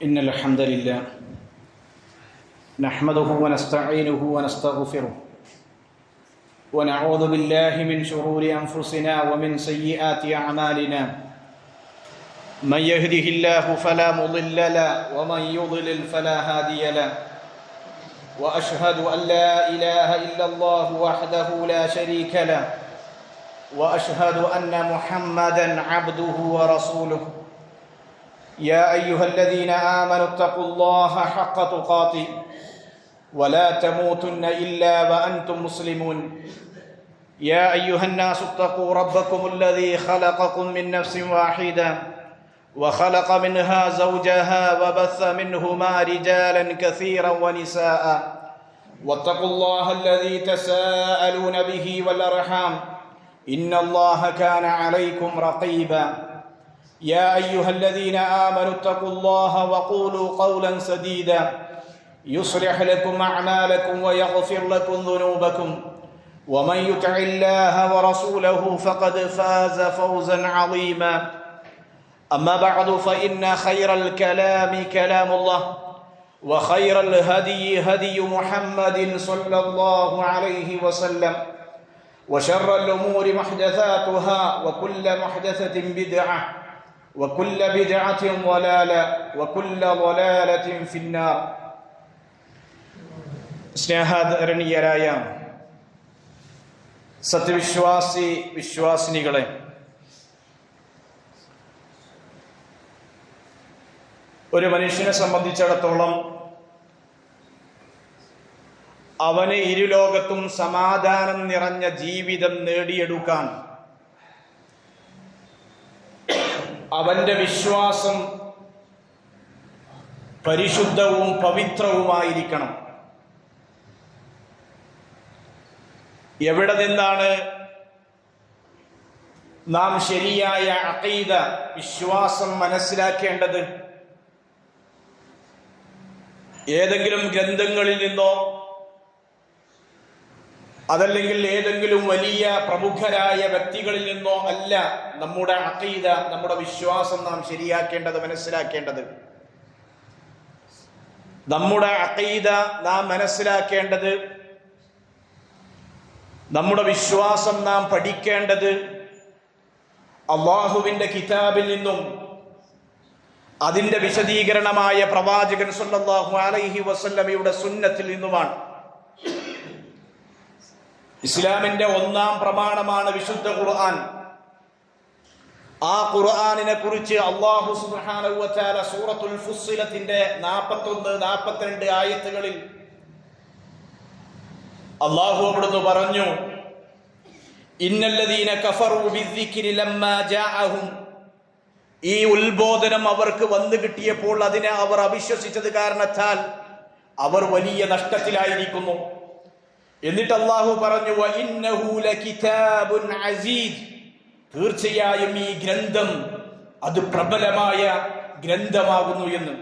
إن الحمد لله نحمده ونستعينه ونستغفره ونعوذ بالله من شرور أنفسنا ومن سيئات أعمالنا من يهده الله فلا مضل له ومن يضلل فلا هادي له وأشهد أن لا إله إلا الله وحده لا شريك له وأشهد أن محمدًا عبده ورسوله يا أيها الذين آمنوا اتقوا الله حق تقاته ولا تموتن إلا وأنتم مسلمون يا أيها الناس اتقوا ربكم الذي خلقكم من نفس واحدة وخلق منها زوجها وبث منهما رجالا كثيرا ونساء واتقوا الله الذي تساءلون به والأرحام إن الله كان عليكم رقيبا يا أيها الذين آمنوا اتقوا الله وقولوا قولا سديدا يصلح لكم أعمالكم ويغفر لكم ذنوبكم ومن يطع الله ورسوله فقد فاز فوزا عظيما أما بعد فإن خير الكلام كلام الله وخير الهدي هدي محمد صلى الله عليه وسلم وشر الأمور محدثاتها وكل محدثة بدعة وكل بدعة ضلالة وكل ضلالة في النار. സ്നേഹാദരണീയരായ വിശ്വാസിനികളെ, ഒരു മനുഷ്യനെ സംബന്ധിച്ചിടത്തോളം അവന് ഇരുലോകത്തും സമാധാനം നിറഞ്ഞ ജീവിതം നേടിയെടുക്കാൻ അവന്റെ വിശ്വാസം പരിശുദ്ധവും പവിത്രവുമായിരിക്കണം. എവിടെ നിന്നാണ് നാം ശരിയായ അഖീദ, വിശ്വാസം മനസ്സിലാക്കേണ്ടത്? ഏതെങ്കിലും ഗ്രന്ഥങ്ങളിൽ നിന്നോ അതല്ലെങ്കിൽ ഏതെങ്കിലും വലിയ പ്രമുഖരായ വ്യക്തികളിൽ നിന്നോ അല്ല നമ്മുടെ അഖീദ, നമ്മുടെ വിശ്വാസം നാം ശരിയാക്കേണ്ടത്, മനസ്സിലാക്കേണ്ടത്. നമ്മുടെ അഖീദ നാം മനസ്സിലാക്കേണ്ടത്, നമ്മുടെ വിശ്വാസം നാം പഠിക്കേണ്ടത് അല്ലാഹുവിന്റെ കിതാബിൽ നിന്നും അതിന്റെ വിശദീകരണമായ പ്രവാചകൻ സല്ലല്ലാഹു അലൈഹി വസല്ലമയുടെ സുന്നത്തിൽ നിന്നുമാണ്. ഇസ്ലാമിന്റെ ഒന്നാം പ്രമാണമാണ് വിശുദ്ധ ഖുർആൻ. ആ ഖുർആനിനെ കുറിച്ച് അല്ലാഹു സുബ്ഹാനഹു വ തആല സൂറത്തുൽ ഫുസ്സിലത്തിന്റെ 41-42 ആയത്തുകളിൽ അല്ലാഹു അവിടുന്ന് പറഞ്ഞു, ഇന്നല്ലദീന കഫറു ബിദ്ദിക്രി ലമ്മാ ജാഅഹും. ഈ ഉത്ബോധനം അവർക്ക് വന്നു കിട്ടിയപ്പോൾ അതിനെ അവർ അവിശ്വസിച്ചത് കാരണത്താൽ അവർ വലിയ നഷ്ടത്തിലായിരിക്കുന്നു. എന്നിട്ട് അല്ലാഹു പറഞ്ഞു, വഇന്നഹു ലകിതാബുൻ അസീസ്. തീർച്ചയായും ഈ ഗ്രന്ഥം അത് പ്രബലമായ ഗ്രന്ഥമാകുന്നു എന്ന്.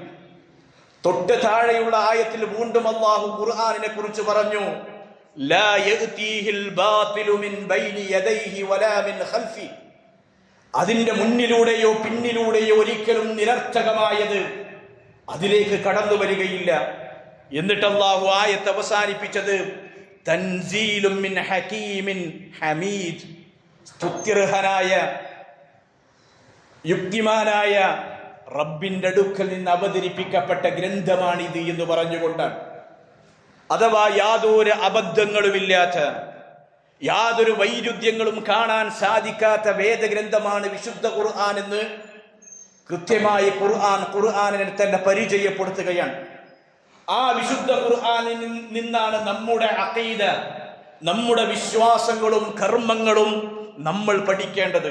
തൊട്ട് താഴെയുള്ള ആയത്തിൽ വീണ്ടും അല്ലാഹു ഖുർആനിനെ കുറിച്ച് പറഞ്ഞു, ലാ യഅതീഹിൽ ബാതിലു മിൻ ബൈനി യദൈഹി വലാ മിൻ ഖൽഫി. അതിന്റെ മുന്നിലൂടെയോ പിന്നിലൂടെയോ ഒരിക്കലും നിരർത്ഥകമായത് അതിലേക്ക് കടന്നു വരികയില്ല. എന്നിട്ട് അല്ലാഹു ആയത്ത് അവസാനിപ്പിച്ചത് തൻസീലും മിൻ ഹകീമിൻ ഹമീദ്. സ്തുത്യർഹനായ യുക്തിമാനായ റബ്ബിന്റെ അടുക്കൽ നിന്ന് അവതരിപ്പിക്കപ്പെട്ട ഗ്രന്ഥമാണിത് എന്ന് പറഞ്ഞുകൊണ്ടാണ്. അഥവാ യാതൊരു അബദ്ധങ്ങളുമില്ലാത്ത, യാതൊരു വൈരുദ്ധ്യങ്ങളും കാണാൻ സാധിക്കാത്ത വേദഗ്രന്ഥമാണ് വിശുദ്ധ ഖുർആൻ എന്ന് കൃത്യമായി ഖുർആനിനെ തന്നെ പരിചയപ്പെടുത്തുകയാണ്. ആ വിശുദ്ധ ഖുർആനിൽ നിന്നാണ് നമ്മുടെ അഖീദ, നമ്മുടെ വിശ്വാസങ്ങളും കർമ്മങ്ങളും നമ്മൾ പഠിക്കേണ്ടത്.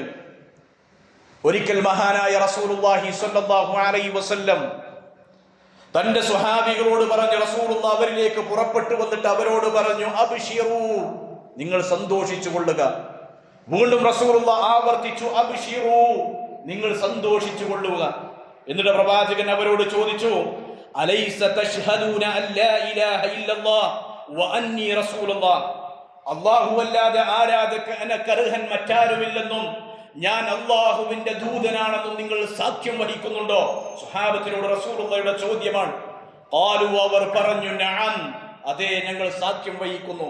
ഒരിക്കൽ മഹാനായ റസൂലുള്ളാഹി സ്വല്ലല്ലാഹു അലൈഹി വസല്ലം തന്റെ സ്വഹാബികളോട് പറഞ്ഞു, റസൂലുള്ളാഹി അവരിലേക്ക് പുറപ്പെട്ടു വന്നിട്ട് അവരോട് പറഞ്ഞു, അബ്ശിറൂ, നിങ്ങൾ സന്തോഷിച്ചു കൊള്ളുക. വീണ്ടും റസൂലുള്ളാഹി ആവർത്തിച്ചു, അബ്ശിറൂ, നിങ്ങൾ സന്തോഷിച്ചു കൊള്ളുക. എന്നിട്ട് പ്രവാചകൻ അവരോട് ചോദിച്ചു, അലൈസ തശ്ഹദൂന അല്ലാ ഇലാഹ ഇല്ലല്ലാഹ് വ അന്നി റസൂലുള്ളാഹ്. അല്ലാഹു അല്ലാതെ ആരാധനക്കർഹൻ മറ്റാരുമില്ലെന്നും ഞാൻ അള്ളാഹുവിന്റെ ദൂതനാണെന്നും നിങ്ങൾ സാക്ഷ്യം വഹിക്കുന്നുണ്ടോ? സ്വഹാബത്തിനോട് റസൂലുള്ളാഹിയുടെ ചോദ്യമാണ്. ഖാലു, അവർ പറഞ്ഞു, നഅം, അതെ, ഞങ്ങൾ സാക്ഷ്യം വഹിക്കുന്നു.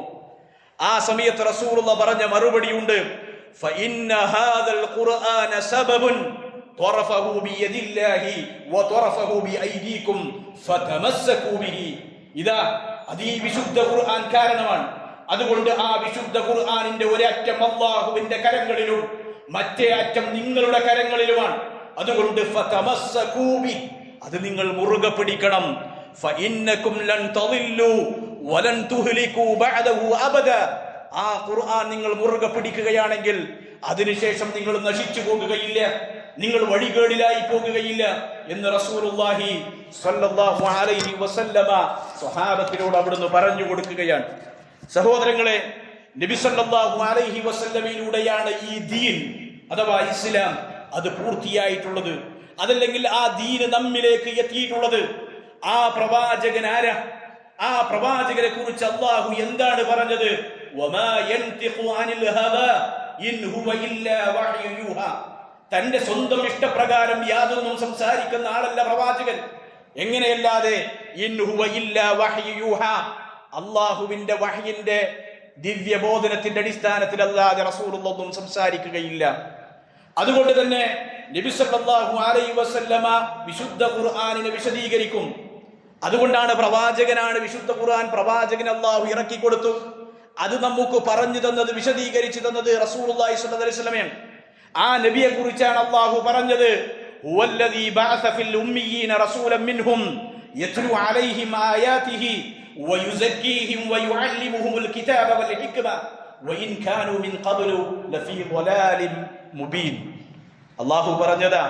ആ സമയത്ത് റസൂലുള്ളാഹി പറഞ്ഞ മറുപടിയുണ്ട്, ഫഇന്ന ഹാദൽ ഖുർആന സബബുൻ ത്വറഫഹു ബിയദില്ലാഹി വത്വറഫഹു ബിഐദീകും ഫതമസ്സകൂ ബിഹി. ഇതാ, അത് ഈ വിശുദ്ധ ഖുർആൻ കാരണമാണ്. അതുകൊണ്ട് ആ വിശുദ്ധ ഖുർആനിന്റെ ഒരറ്റം അല്ലാഹുവിന്റെ കരങ്ങളിലും മറ്റേ അറ്റം നിങ്ങളുടെ കരങ്ങളിലുമാണ്. അതുകൊണ്ട് ഫതമസ്സകൂ ബിഹി, അത് നിങ്ങൾ മുറുകെ പിടിക്കണം. ഫഇന്നകും ലൻ തളില്ലു വലൻ തുഹ്ലികൂ ബഅദഹു അബദ. ആ ഖുർആൻ നിങ്ങൾ മുറുകെ പിടിക്കുകയാണെങ്കിൽ അതിനുശേഷം നിങ്ങൾ നശിച്ചു പോകുകയില്ല, നിങ്ങൾ വഴികേടിലായി പോകുകയില്ല എന്ന് റസൂലുള്ളാഹി സ്വല്ലല്ലാഹു അലൈഹി വസല്ലമ സ്വഹാബത്തിനോട് അവിടുന്ന് പറഞ്ഞു കൊടുക്കുകയാണ്. സഹോദരങ്ങളെ, നബി സല്ലല്ലാഹു അലൈഹി വസല്ലമയിലൂടെയാണ് ഈ ദീൻ അഥവാ ഇസ്ലാം അത് പൂർത്തിയായിട്ടുള്ളത്. അതല്ലെങ്കിൽ ആ ദീൻ നമ്മിലേക്ക് എത്തിയിട്ടുള്ളത്. ആ പ്രവാചകൻ ആരാ? ആ പ്രവാചകനെ കുറിച്ച് അല്ലാഹു എന്താണ് പറഞ്ഞത്? വമാ യൻതിഖു അനിൽ ഹവാ ഇൻ ഹുവ ഇല്ലാ വഹ്യു യൂഹാ. തന്റെ സ്വന്തം ഇഷ്ടപ്രകാരം യാതൊന്നും സംസാരിക്കുന്ന ആളല്ല പ്രവാചകൻ. എങ്ങനെയല്ലാതെ? ഇൻ ഹുവ ഇല്ലാ വഹ്യു യൂഹാ, അല്ലാഹുവിന്റെ വഹ്യിന്റെ ദിവ്യബോധനത്തിന്റെ അടിസ്ഥാനത്തിൽ അല്ലാതെ റസൂലുള്ളാഹി ഒന്നും സംസാരിക്കുകയില്ല. അതുകൊണ്ട് തന്നെ നബി സല്ലല്ലാഹു അലൈഹി വസല്ലമ വിശുദ്ധ ഖുർആനിനെ വിശദീകരിക്കും. അതുകൊണ്ടാണ് പ്രവാചകനാണ് വിശുദ്ധ ഖുർആൻ പ്രവാചകൻ അല്ലാഹു ഇറക്കി കൊടുത്തു. അത് നമുക്ക് പറഞ്ഞു തന്നത്, വിശദീകരിച്ചു തന്നത് റസൂലുള്ളാഹി സ്വല്ലല്ലാഹു അലൈഹി വസല്ലമയാണ്. ആ നബിയെ കുറിച്ചാണ് അല്ലാഹു പറഞ്ഞത്, ഹുവല്ലദീ ബഅസ ഫിൽ ഉമ്മിയീന റസൂലൻ മിൻഹും യത്ലു അലൈഹിം ആയാതിഹി വയുസക്കീഹിം വയുഅല്ലിമുഹുൽ കിതാബ വൽ ഹിക്മ വഇൻ കാനൂ മിൻ ഖബ്ലു ലഫീ ളലാലിൻ മുബീൻ. അല്ലാഹു പറഞ്ഞതാ,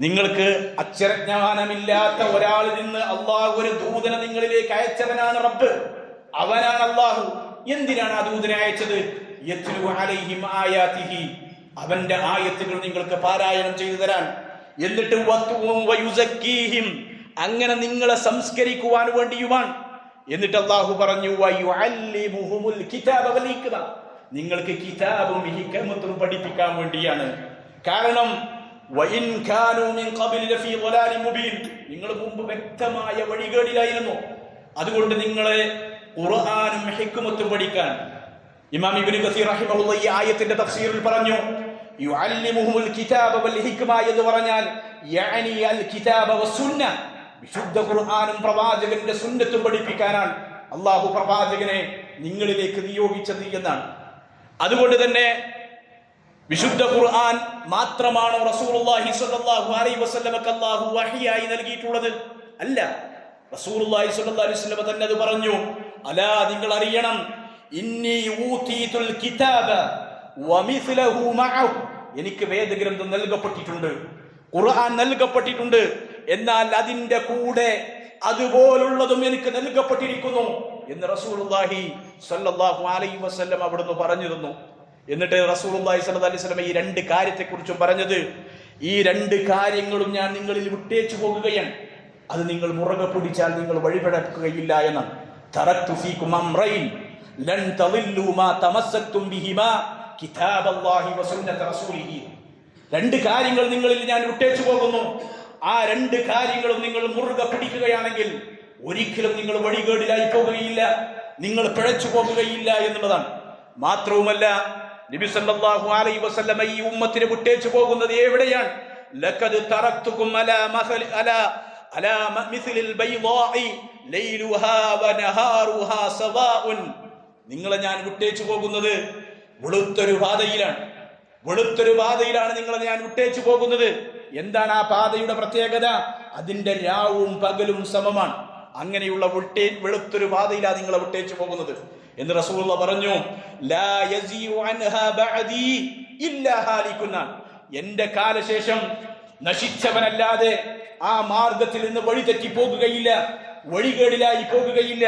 നിങ്ങൾക്ക് അക്ഷരജ്ഞാനമില്ലാത്ത ഒരാളിൽ നിന്ന് അല്ലാഹു ഒരു ദൂതനെ നിങ്ങളിലേക്ക് അയച്ചവനാണ് റബ്ബ്, അവനാണ് അല്ലാഹു. എന്തിനാണ് ആ ദൂതനെ അയച്ചത്? യത്ലു അലൈഹിം ആയാതിഹി, അവന്റെ ആയത്തുകൾ നിങ്ങൾക്ക് പാരായണം ചെയ്തു തരാൻ. എന്നിട്ട് വയുസക്കീഹിം, അങ്ങനെ നിങ്ങളെ സംസ്കരിക്കുവാൻ വേണ്ടിയുമാണ്. എന്നിട്ട് അല്ലാഹു പറഞ്ഞു, വയുഅല്ലിമുഹുൽ കിതാബ വൽ ഹിക്മ, നിങ്ങൾക്ക് കിതാബും ഹിക്മത്തും പഠിപ്പിക്കാൻ വേണ്ടിയാണ്. കാരണം വഇൻ കാനൂ മിൻ ഖബ്ലി ലഫീ ളലാലിൻ മുബീൻ, നിങ്ങൾ മുമ്പ് വ്യക്തമായ വഴികേടിലായിരുന്നു. അതുകൊണ്ട് നിങ്ങളെ ഖുർആനും ഹിക്മത്തും പഠിക്കാൻ. ഇമാം ഇബ്നു കസീർ റഹിമഹുല്ലാഹി ഈ ആയത്തിന്റെ തഫ്സീറിൽ പറഞ്ഞു, യുഅല്ലിമുഹുൽ കിതാബ വൽ ഹിക്മ എന്ന് പറഞ്ഞാൽ യഅനി അൽ കിതാബ വസ്സുന്ന, വിശുദ്ധ ഖുർആനും പ്രവാചകന്റെ സുന്നത്തും പഠിപ്പിക്കാനാണ് അല്ലാഹു പ്രവാചകനെ നിങ്ങളിലേക്ക് നിയോഗിച്ചത് എന്നാണ്. അതുകൊണ്ട് തന്നെ വിശുദ്ധ ഖുർആൻ മാത്രമാണോ റസൂലുള്ളാഹി സ്വല്ലല്ലാഹു അലൈഹി വസല്ലമക്ക് അല്ലാഹു വഹ്യായി നൽകിയിട്ടുള്ളത്? അല്ല. റസൂലുള്ളാഹി സ്വല്ലല്ലാഹു അലൈഹി വസല്ലമ തന്നെ അത് പറഞ്ഞു, അലാ, നിങ്ങൾ അറിയണം, ഇന്നി ഊതീതുൽ കിതാബ വമിസ്ലഹു മഅഹു, എനിക്ക് വേദഗ്രന്ഥം നൽകപ്പെട്ടിട്ടുണ്ട്, ഖുർആൻ നൽകപ്പെട്ടിട്ടുണ്ട്, എന്നാൽ അതിന്റെ കൂടെ അതുപോലുള്ളതും എനിക്ക് നൽകപ്പെട്ടിരിക്കുന്നു എന്ന് റസൂലുള്ളാഹി സ്വല്ലല്ലാഹു അലൈഹി വസല്ലം അവിടുന്ന് പറഞ്ഞു തന്നു. എന്നിട്ട് റസൂലുള്ളാഹി സ്വല്ലല്ലാഹു അലൈഹി വസല്ലം ഈ രണ്ട് കാര്യത്തെക്കുറിച്ചും പറഞ്ഞത്, ഈ രണ്ട് കാര്യങ്ങളും ഞാൻ നിങ്ങളിൽ വിട്ടേച്ചു പോകുകയാണ്, അത് നിങ്ങൾ മുറുകെ പിടിച്ചാൽ നിങ്ങൾ വഴിപിഴക്കുകയില്ല എന്നാണ്. തറക്തു ഫീകും അംറൈൻ ലൻ തളില്ലു മാ തമസ്സക്തും ബിഹിമാ കിതാബല്ലാഹി വസുന്നത റസൂലിഹി. രണ്ട് കാര്യങ്ങൾ നിങ്ങളിൽ ഞാൻ വിട്ടേച്ചു പോകുന്നു, ആ രണ്ട് കാര്യങ്ങളും നിങ്ങൾ മുറുകെ പിടിക്കുകയാണെങ്കിൽ ഒരിക്കലും നിങ്ങൾ വഴികേടിലായി പോകുകയില്ല, നിങ്ങൾ പിഴച്ചു പോകുകയില്ല എന്നുള്ളതാണ്. മാത്രവുമല്ല, നബി സല്ലല്ലാഹു അലൈഹി വസല്ലം ഈ ഉമ്മത്തിനെ വിട്ടേച്ചു പോകുന്നത് എവിടെയാണ്? ലഖദ് തറക്തുകും അലാ മിസ്ലിൽ ബൈദാഇ ലൈലുഹാ വനഹാറുഹാ സവാഉൻ. നിങ്ങളെ ഞാൻ വിട്ടേച്ചു പോകുന്നത് വെളുത്തൊരു പാതയിലാണ്, വെളുത്തൊരു പാതയിലാണ് നിങ്ങളെ ഞാൻ വിട്ടേച്ചു പോകുന്നത്. എന്താണ് ആ പാതയുടെ പ്രത്യേകത? അതിന്റെ രാവും പകലും സമമാണ്. അങ്ങനെയുള്ള വെളുത്തൊരു പാതയിലാണ് നിങ്ങളെ വിട്ടേച്ചു പോകുന്നത് എന്ന് റസൂലുള്ളാഹി പറഞ്ഞു. ലാ യസീഉ അൻഹാ ബഅദി ഇല്ലാ ഹാലികുൻ, എന്റെ കാലശേഷം നശിച്ചവനല്ലാതെ ആ മാർഗത്തിൽ നിന്ന് വഴിതെറ്റി പോകുകയില്ല, വഴികേടിലായി പോകുകയില്ല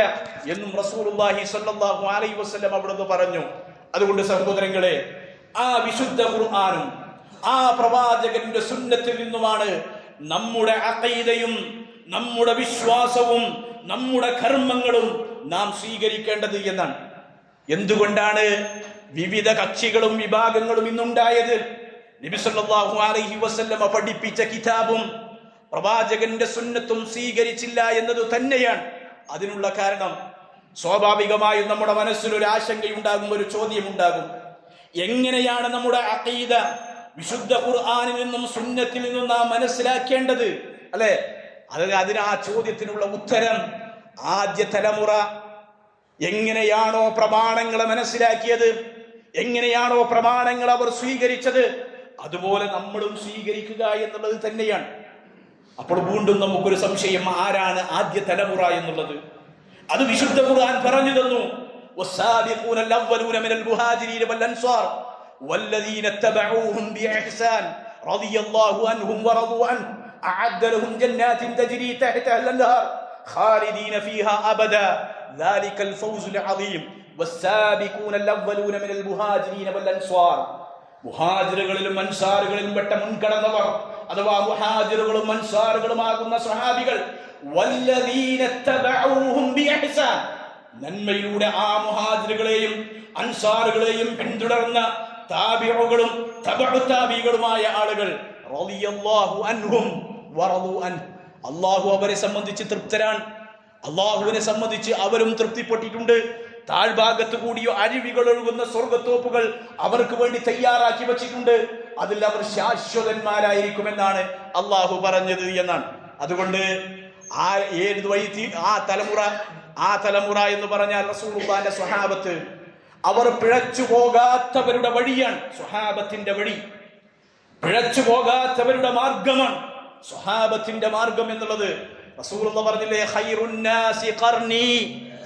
എന്നും റസൂലുള്ളാഹി സ്വല്ലല്ലാഹു അലൈഹി വസല്ലം അവിടുന്ന് പറഞ്ഞു. അതുകൊണ്ട് സഹോദരങ്ങളെ, ആ വിശുദ്ധ ഖുർആനും ആ പ്രവാചകന്റെ സുന്നത്തിൽ നിന്നുമാണ് നമ്മുടെ അഖീദയും നമ്മുടെ വിശ്വാസവും നമ്മുടെ കർമ്മങ്ങളും നാം സ്വീകരിക്കേണ്ടത് എന്നാണ്. എന്തുകൊണ്ടാണ് വിവിധ കക്ഷികളും വിഭാഗങ്ങളും ഇന്നുണ്ടായത്? നബി സല്ലല്ലാഹു അലൈഹി വസല്ലമ പഠിപ്പിച്ച കിതാബും പ്രവാചകന്റെ സുന്നത്തും സ്വീകരിച്ചില്ല എന്നത് തന്നെയാണ് അതിനുള്ള കാരണം. സ്വാഭാവികമായും നമ്മുടെ മനസ്സിൽ ഒരു ആശങ്കയുണ്ടാകും, ഒരു ചോദ്യമുണ്ടാകും. എങ്ങനെയാണ് നമ്മുടെ അഖീദ വിശുദ്ധ ഖുർആനിൽ നിന്നും സുന്നത്തിൽ നിന്നും നാം മനസ്സിലാക്കേണ്ടത്, അല്ലെ? അതിന് ആ ചോദ്യത്തിനുള്ള ഉത്തരം ആദ്യ തലമുറ എങ്ങനെയാണോ പ്രമാണങ്ങളെ മനസ്സിലാക്കിയത്, എങ്ങനെയാണോ പ്രമാണങ്ങൾ അവർ സ്വീകരിച്ചത്, അതുപോലെ നമ്മളും സ്വീകരിക്കുക എന്നുള്ളത് തന്നെയാണ്. അപ്പോൾ വീണ്ടും നമുക്കൊരു സംശയം, ആരാണ് ആദ്യ തലമുറ എന്നുള്ളത്? അത് വിശുദ്ധ ഖുർആൻ പറഞ്ഞു തന്നു. والسابقون الأولون من المهاجرين والأنصار والذين اتبعوهم بإحسان رضي الله عنهم ورضوا عنه أعد لهم جنات تجري تحتها الأنهار خالدين فيها أبدا ذلك الفوز العظيم والسابقون الأولون من المهاجرين والأنصار. മുഹാജിറുകളിലും അൻസാറുകളിലും പെട്ട മുൻകടന്നവർ അഥവാ മുഹാജിറുകളും അൻസാറുകളുമാകുന്ന സ്വഹാബികൾ, വല്ലദീന തബഊഹും ബിഇഹ്സാൻ, നന്മയിലൂടെ ആ മുഹാജിറുകളെയും അൻസാറുകളെയും പിന്തുടർന്ന താബിഉകളും തബഉ താബികളുമായ ആളുകൾ, റളിയല്ലാഹു അൻഹും വറദു അൻഹു, അല്ലാഹു അവരെ സംബന്ധിച്ച് തൃപ്തരാണ്, അല്ലാഹുവിനെ സംബന്ധിച്ച് അവരും തൃപ്തിപ്പെട്ടിട്ടുണ്ട്. താഴ്ഭാഗത്ത് കൂടിയോ അരുവികൾ ഒഴുകുന്ന സ്വർഗത്തോപ്പുകൾ അവർക്ക് വേണ്ടി തയ്യാറാക്കി വച്ചിട്ടുണ്ട്. അതിൽ അവർ ശാശ്വതന്മാരായിരിക്കുമെന്നാണ് അള്ളാഹു പറഞ്ഞത് എന്നാണ്. അതുകൊണ്ട് ആ തലമുറ എന്ന് പറഞ്ഞാൽ റസൂലുള്ളാഹിന്റെ സ്വഹാബത്ത്, അവർ പിഴച്ചു പോകാത്തവരുടെ വഴിയാണ് സ്വഹാബത്തിന്റെ വഴി. പിഴച്ചു പോകാത്തവരുടെ മാർഗമാണ് സ്വഹാബത്തിന്റെ മാർഗം എന്നുള്ളത്. റസൂലുള്ളാഹി പറഞ്ഞില്ലേ, ഖൈറുൻ നാസി ഖർനി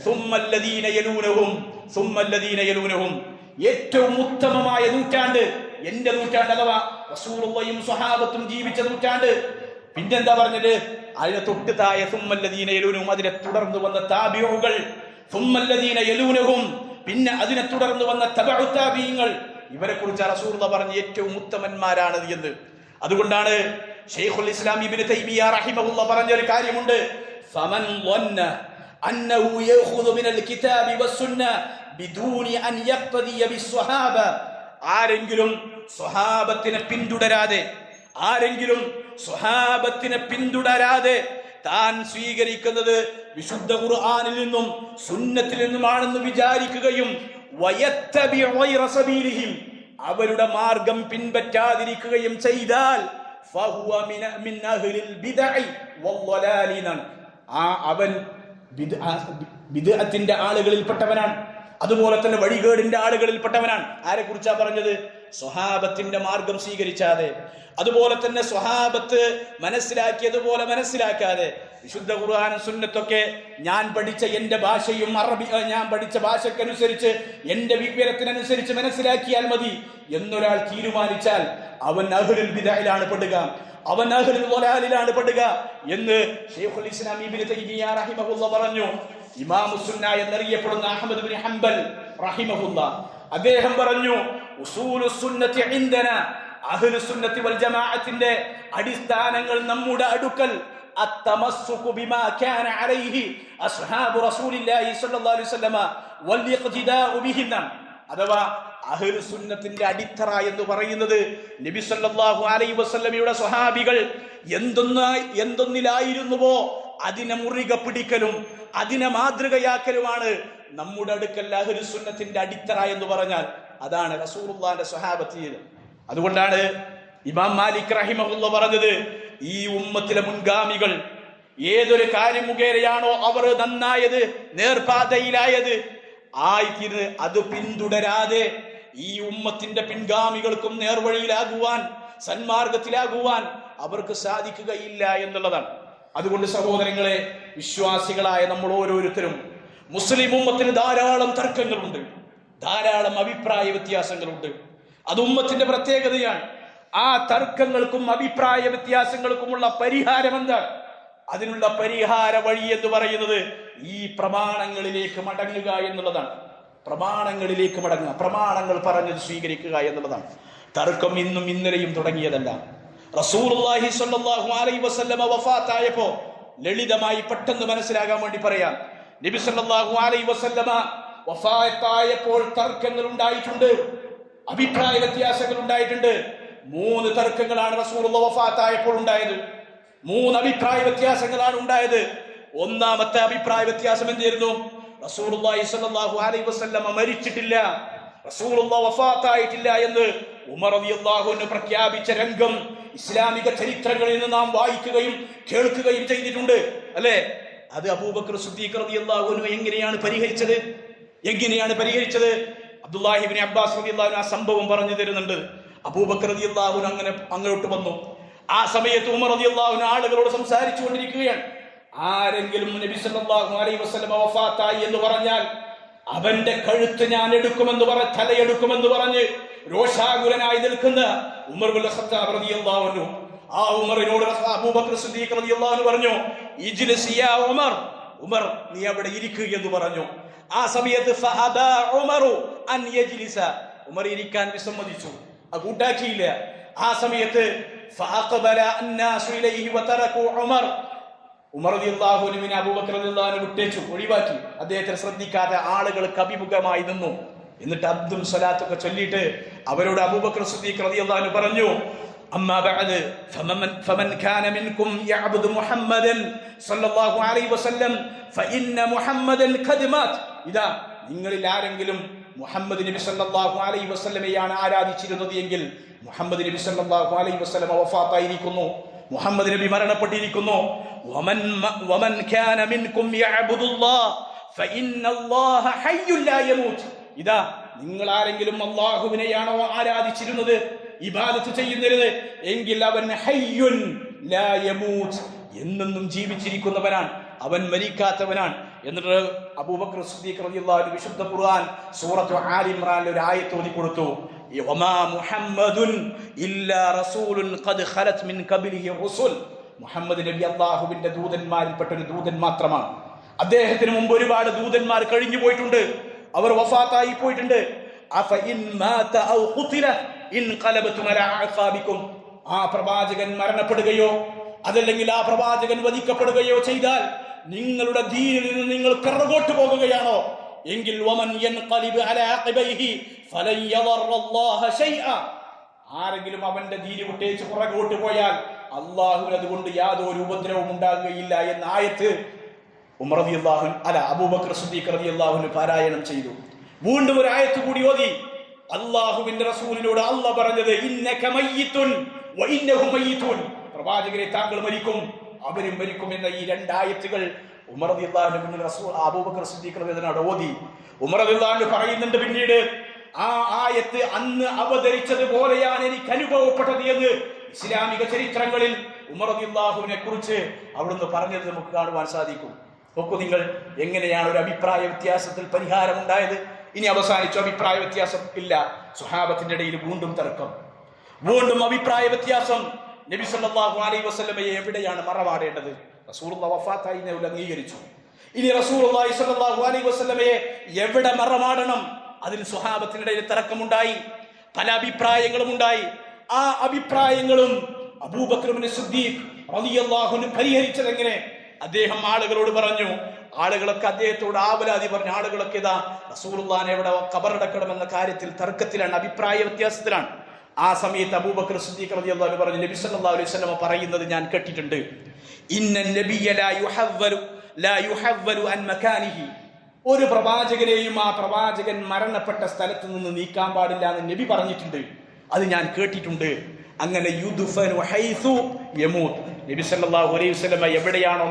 സുമ്മല്ലദീന യലൂനഹും സുമ്മല്ലദീന യലൂനഹും, ഏറ്റവും ഉത്തമമായ നൂറ്റാണ്ട് എന്റെ നൂറ്റാണ്ട്, അഥവാ റസൂലുള്ളാഹിയും സ്വഹാബത്തും ജീവിച്ച നൂറ്റാണ്ട്. പിന്നെന്താ പറഞ്ഞത്? അതിനെ തൊട്ട് താഴെ സുമ്മല്ലദീന യലൂനഹും, അതിനെ തുടർന്ന് വന്ന താബിഊകൾ, സുമ്മല്ലദീന യലൂനഹും, പിന്നെ അതിനെ തുടർന്ന് വന്ന തബഉ താബിഈങ്ങൾ. ഇവരെ കുറിച്ച് റസൂലുള്ളാഹി പറഞ്ഞ ഏറ്റവും ഉത്തമന്മാരാണ് എന്ന്. അതുകൊണ്ടാണ് ശൈഖുൽ ഇസ്ലാം ഇബ്നു തൈമിയ റഹിമഹുല്ലാഹ് പറഞ്ഞ ഒരു കാര്യമുണ്ട്, ഫമൻ ളന്ന അന്നഹു യഖുദു മിനൽ കിതാബി വസ്സുന്ന ബിദൂനി അൻ യഖ്തദിയ ബിസ്വഹാബ, ആരെങ്കിലും സ്വഹാബത്തിനെ പിന്തുടരാതെ താൻ സ്വീകരിക്കുന്നത് വിശുദ്ധ ഖുർആനിൽ നിന്നും സുന്നത്തിൽ നിന്നുമാണെന്ന് വിചാരിക്കുകയും വയത്തബിഉ ഗൈറ സബീലിഹിം, അവരുടെ മാർഗം പിൻപറ്റാതിരിക്കുകയും ചെയ്താൽ ഫഹുവ മിൻ അഹ്ലിൽ ബിദ്അഇ വദ്ദലാലിന, അവൻ ബിദ്അത്തിന്റെ ആളുകളിൽപ്പെട്ടവനാണ്, അതുപോലെ തന്നെ വഴികേടിന്റെ ആളുകളിൽപ്പെട്ടവനാണ്. ആരെ കുറിച്ചാ പറഞ്ഞത്? സ്വഹാബത്തിന്റെ മാർഗം സ്വീകരിച്ചാതെ, അതുപോലെ തന്നെ സ്വഹാബത്ത് മനസ്സിലാക്കിയതുപോലെ മനസ്സിലാക്കാതെ, വിശുദ്ധ ഖുർആനും സുന്നത്തൊക്കെ ഞാൻ പഠിച്ച എന്റെ ഭാഷയും ഞാൻ പഠിച്ച ഭാഷക്കനുസരിച്ച് എന്റെ വിവരത്തിനനുസരിച്ച് മനസ്സിലാക്കിയാൽ മതി എന്നൊരാൾ തീരുമാനിച്ചാൽ അവൻ അഹ്ലുൽ ബിദ്അയിലാണ് പെടുക, അവൻ അഹ്ലുൽ ളലാലിലാണ് പെടുക എന്ന് ശൈഖുൽ ഇസ്ലാം ഇബ്നു തൈമിയ റഹിമഹുല്ലാഹ് പറഞ്ഞു. ഇമാമുസ് സുന്ന എന്നറിയപ്പെടുന്ന അഹ്മദ് ഇബ്നു ഹംബൽ റഹിമഹുല്ലാഹ് അദ്ദേഹം പറഞ്ഞു, ഉസൂലുസ് സുന്നത്തി ഇൻദനാ, അഹ്ലുസ് സുന്നത്തി വൽ ജമാഅത്തിന്റെ അടിസ്ഥാനങ്ങൾ നമ്മുടെ അടുക്കൽ അത്തമസ്സുകു ബിമാ കാന അലൈഹി അസ്ഹാബു റസൂലില്ലാഹി സ്വല്ലല്ലാഹു അലൈഹി വസല്ലമ വൽ ഇഖ്തിദാഉ ബിഹിം, അഥവാ അഹ്ലുസ് സുന്നത്തിന്റെ അടിത്തറ എന്ന് പറയുന്നത് നബി സല്ലല്ലാഹു അലൈഹി വസല്ലമയുടെ സ്വഹാബികൾ എന്തൊന്നിലായിരുന്നുവോ അതിനെ മുറുകെ പിടിക്കലും അതിനെ മാതൃകയാക്കലുമാണ് നമ്മുടെ അടുക്കൽ അഹ്ലുസ് സുന്നത്തിന്റെ അടിത്തറ എന്ന് പറഞ്ഞാൽ. അതാണ് റസൂലുള്ളാഹിന്റെ സ്വഹാബത്ത്. അതുകൊണ്ടാണ് ഇമാം മാലിക് റഹിമഹുല്ലാഹ് പറഞ്ഞത്, ഈ ഉമ്മത്തിലെ മുൻഗാമികൾ ഏതൊരു കാര്യം മുഖേനയാണോ അവർ നന്നായത്, നേർപാതയിലായത് ആയിത്തീർന്ന് അത് പിന്തുടരാതെ ഈ ഉമ്മത്തിന്റെ പിൻഗാമികൾക്കും നേർവഴിയിലാകുവാൻ, സന്മാർഗത്തിലാകുവാൻ അവർക്ക് സാധിക്കുകയില്ല എന്നുള്ളതാണ്. അതുകൊണ്ട് സഹോദരങ്ങളെ, വിശ്വാസികളായ നമ്മൾ ഓരോരുത്തരും, മുസ്ലിം ഉമ്മത്തിന് ധാരാളം തർക്കങ്ങളുണ്ട്, ധാരാളം അഭിപ്രായ വ്യത്യാസങ്ങളുണ്ട്. അത് ഉമ്മത്തിന്റെ പ്രത്യേകതയാണ്. ആ തർക്കങ്ങൾക്കും അഭിപ്രായ വ്യത്യാസങ്ങൾക്കുമുള്ള പരിഹാരം എന്താണ്? അതിനുള്ള പരിഹാര വഴി എന്ന് പറയുന്നത് ഈ പ്രമാണങ്ങളിലേക്ക് മടങ്ങുക എന്നുള്ളതാണ്. പ്രമാണങ്ങളിലേക്ക് മടങ്ങുക, പ്രമാണങ്ങൾ പറഞ്ഞത് സ്വീകരിക്കുക എന്നുള്ളതാണ്. തർക്കം ഇന്നും ഇന്നലെയും തുടങ്ങിയതല്ല. റസൂലുള്ളാഹി സ്വല്ലല്ലാഹു അലൈഹി വസല്ലമ വഫാത്തായപ്പോ ലളിതമായി പെട്ടെന്ന് മനസ്സിലാകാൻ വേണ്ടി പറയാം, നബി സല്ലല്ലാഹു അലൈഹി വസല്ലമ വഫാത്തായപ്പോൾ തർക്കങ്ങൾ ഉണ്ടായിട്ടുണ്ട്, അഭിപ്രായ വ്യത്യാസങ്ങൾ ഉണ്ടായിട്ടുണ്ട്. 3 തർക്കങ്ങളാണ് റസൂലുള്ളാഹി വഫാത്തായപ്പോൾ ഉണ്ടായത്. 3 അഭിപ്രായ വ്യത്യാസങ്ങളാണ് ഉണ്ടായത്. ഒന്നാമത്തെ അഭിപ്രായ വ്യത്യാസം എന്തായിരുന്നു? റസൂലുള്ളാഹി സ്വല്ലല്ലാഹു അലൈഹി വസല്ലം മരിച്ചിട്ടില്ല, റസൂലുള്ളാഹി വഫാത്തായിട്ടില്ല എന്ന് ഉമർ റളിയല്ലാഹു അൻഹു പ്രഖ്യാപിച്ച രംഗം ഇസ്ലാമിക ചരിത്രങ്ങളിൽ നിന്ന് നാം വായിക്കുകയും കേൾക്കുകയും ചെയ്തിട്ടുണ്ട്, അല്ലേ? അത് അബൂബക്കർ സിദ്ദീഖ് റളിയല്ലാഹു അൻഹു എങ്ങനെയാണ് പരിഹരിച്ചത്? അബ്ദുല്ലാഹി ഇബ്നു അബ്ബാസ് റളിയല്ലാഹു അൻഹു ആ സംഭവം പറഞ്ഞു തരുന്നുണ്ട്. അബൂബക്കർ റളിയല്ലാഹു അൻഹു അങ്ങോട്ട് വന്നു. ആ സമയത്ത് ഉമർ റളിയല്ലാഹു അൻഹു ആളുകളോട് സംസാരിച്ചു കൊണ്ടിരിക്കുകയാണ്. ആരെങ്കിലും നബി സല്ലല്ലാഹു അലൈഹി വസല്ലം വഫാത്തായി എന്ന് പറഞ്ഞാൽ അവന്റെ കഴുത്ത് ഞാൻ എടുക്കുമെന്ന് തലയെടുക്കുമെന്ന് പറഞ്ഞ് രോഷാകുലനായി നിൽക്കുന്ന ഉമർ ഇബ്നുൽ ഖത്താബ് റളിയല്ലാഹു അൻഹു, ആ ഉമറിനോട് അബൂബക്കർ സിദ്ദീഖ് റളിയല്ലാഹു അൻഹു പറഞ്ഞു, ഇജ്ലിസ് യാ ഉമർ, ഉമർ നീ അവിടെ ഇരിക്കുക എന്ന് പറഞ്ഞു. ആ സമയത്ത് ഫഅബാ ഉമറു അൻ യജ്ലിസ, ഉമർ ഇരിക്കാൻ വിസമ്മതിച്ചു, കൂട്ടാക്കിയില്ല. ആ സമയത്ത് ഫഅഖബല അന്നാസു ഇലൈഹി വതറകു ഉമർ, ഉമർ റളിയല്ലാഹു അൻഹുവിനെ അബൂബക്കർ റളിയല്ലാഹു അൻഹു വിട്ടേച്ചു, ഒഴിവാക്കി. അദ്ദേഹത്തെ ശ്രദ്ധിക്കാതെ ആളുകൾക്ക് അഭിമുഖമായി നിന്നു. എന്നിട്ട് അബ്ദുൽ സ്വലാത്തൊക്കെ ചൊല്ലിയിട്ട് അവരോട് അബൂബക്കർ സിദ്ദീഖ് റളിയല്ലാഹു അൻഹു പറഞ്ഞു, അമ്മാ ബഅദ് ഫമൻ കാന മിൻകും യഅബ്ദു മുഹമ്മദൻ സല്ലല്ലാഹു അലൈഹി വസല്ലം ഫഇന്ന മുഹമ്മദൻ ഖദ് മാത്. ഇതാ നിങ്ങളിൽ ആരെങ്കിലും മുഹമ്മദ് നബി സല്ലല്ലാഹു അലൈഹി വസല്ലമയാണ് ആരാധിച്ചിരുന്നത് എങ്കിൽ മുഹമ്മദ് നബി സല്ലല്ലാഹു അലൈഹി വസല്ലമ വഫാത്തായിരിക്കുന്നു, മുഹമ്മദ് നബി മരണപ്പെട്ടിരിക്കുന്നു. വമൻ കാന മിൻകും യഅബ്ദുല്ലാഹ് ഫഇന്നല്ലാഹ ഹയ്യുൻ ലാ യമൂത്. ഇതാ നിങ്ങൾ ആരെങ്കിലും അല്ലാഹുവിനെയാണോ ആരാധിച്ചിരുന്നത്, ഇബാദത്ത് ചെയ്യുന്നത് എങ്കിൽ അവൻ ഹയ്യുൻ ലാ യമൂത്, എന്നെന്നും ജീവിച്ചിരിക്കുന്നവനാണ്, അവൻ മരിക്കാത്തവനാണ്. എന്നിട്ട് അബൂബക്കർ സിദ്ദീഖ് റളിയല്ലാഹു അൻഹു വിശുദ്ധ ഖുർആൻ സൂറത്തു ആൽ ഇംറാനിൽ ഒരു ആയത്ത് ഓതി കൊടുത്തു, വമാ മുഹമ്മദുൻ ഇല്ലാ റസൂലുൻ ഖദ് ഖലത് മിൻ ഖബ്ലിഹി റുസുൽ. മുഹമ്മദ് നബി അല്ലാഹുവിന്റെ ദൂതന്മാരിൽപ്പെട്ട ഒരു ദൂതൻ മാത്രമാണ്. അദ്ദേഹത്തിന് മുമ്പ് ഒരുപാട് ദൂതന്മാർ കഴിഞ്ഞു പോയിട്ടുണ്ട്, അവർ വഫാത്തായി പോയിട്ടുണ്ട്. അഫഇൻ മാത ഔ ഖുതില ഇൻഖലബതും അലാ അഖാബികും, ആ പ്രവാചകൻ മരണപ്പെടുകയോ അതല്ലെങ്കിൽ ആ പ്രവാചകൻ വധിക്കപ്പെടുകയോ ചെയ്താൽ നിങ്ങളുടെ ദീനിൽ നിന്ന് നിങ്ങൾ പിറകോട്ട് പോകുകയാണോ എങ്കിൽ വമൻ യൻഖലിബ് അലാ അഖബൈഹി ഫലൻ യദറല്ലാഹ ശൈഅ, ആരെങ്കിലും അവന്റെ ദീനി വിട്ടേച്ച് പുറകോട്ട് പോയാൽ അല്ലാഹുവിന് അതുകൊണ്ട് യാതൊരു ഉപദ്രവവും ഉണ്ടാകുകയില്ല എന്ന ആയത്ത് ഉമർ റളിയല്ലാഹു അൻഹു അബൂബക്കർ സിദ്ദീഖ് റളിയല്ലാഹു അൻഹു പാരായണം ചെയ്തു. വീണ്ടും ഒരു ആയത്ത് കൂടി ഓതി. അല്ലാഹുവിന്റെ റസൂലിനോട് അല്ലാഹ് പറഞ്ഞത് ഇന്നക മയ്യിതുൻ വ ഇന്നഹു മയ്യിതുൻ, പ്രവാചകരെ താങ്കൾ മരിക്കും അവരും മരിക്കും എന്ന ഈ 2 ആയത്തുകൾ ഉമർ റളിയല്ലാഹു അൻഹു റസൂൽ അബൂബക്കർ സിദ്ദീഖ് റളിയല്ലാഹു അൻഹു ഓതി. ഉമർ റളിയല്ലാഹു അൻഹു പറയുന്നുണ്ട് പിന്നീട്, ആ ആയത്ത് അന്ന് അവതരിച്ചതുപോലെയാണ് എനിക്ക് അനുഭവപ്പെട്ടത് എന്ന് ഇസ്ലാമിക ചരിത്രങ്ങളിൽ ഉമർ റളിയല്ലാഹുവിനെ കുറിച്ച് അവിടുന്ന് പറഞ്ഞത് നമുക്ക് കാണുവാൻ സാധിക്കും. നോക്കൂ നിങ്ങൾ, എങ്ങനെയാണ് ഒരു അഭിപ്രായ വ്യത്യാസത്തിൽ പരിഹാരം ഉണ്ടായത്. ഇനി അവസാനിച്ചു, അഭിപ്രായ വ്യത്യാസം ഇല്ല. സ്വഹാബത്തിന്റെ ഇടയിൽ വീണ്ടും തർക്കം, വീണ്ടും അഭിപ്രായ വ്യത്യാസം. നബി സല്ലല്ലാഹു അലൈഹി വസല്ലമയെ എവിടെയാണ് മറമാടേണ്ടത്? റസൂലുള്ളാഹി വഫാത്തായി അംഗീകരിച്ചു. ഇനി റസൂലുള്ളാഹി സ്വല്ലല്ലാഹു അലൈഹി വസല്ലമയെ എവിടെ മറമാടണം? അതിന് സ്വഹാബത്തിനിടയിൽ തർക്കമുണ്ടായി, പല അഭിപ്രായങ്ങളും ഉണ്ടായി. ആ അഭിപ്രായങ്ങളും അബൂബക്കർ സിദ്ദീഖ് റളിയല്ലാഹു അൻഹു പരിഹരിച്ചത് എങ്ങനെ? അദ്ദേഹം ആളുകളോട് പറഞ്ഞു, ആളുകളൊക്കെ അദ്ദേഹത്തോട് ആവലാതി പറഞ്ഞു, ആളുകളൊക്കെ ഇതാ റസൂലുള്ളാഹിനെ എവിടെ ഖബറടക്കണമെന്ന കാര്യത്തിൽ തർക്കത്തിലാണ്, അഭിപ്രായ വ്യത്യാസത്തിലാണ്. ആ സമയത്ത് അബൂബക്കർ സിദ്ദീഖ് റളിയല്ലാഹു അൻഹു പറഞ്ഞു, നബി സല്ലല്ലാഹു അലൈഹി വസല്ലം പറയുന്നത് ഞാൻ കേട്ടിട്ടുണ്ട്, ഇന്നൻ നബിയ ലാ യുഹവ്വലു അൻ മകാനിഹി, ഒരു പ്രവാചകനെയും ആ പ്രവാചകൻ മരണപ്പെട്ട സ്ഥലത്ത് നിന്ന് നീക്കാൻ പാടില്ല എന്ന് നബി പറഞ്ഞിട്ടുണ്ട്, അത് ഞാൻ കേട്ടിട്ടുണ്ട്. അങ്ങനെ യുദ്ഫനു ഹൈസു യമൂത്, നബി സല്ലല്ലാഹു അലൈഹി വസല്ലം എവിടെയാണോ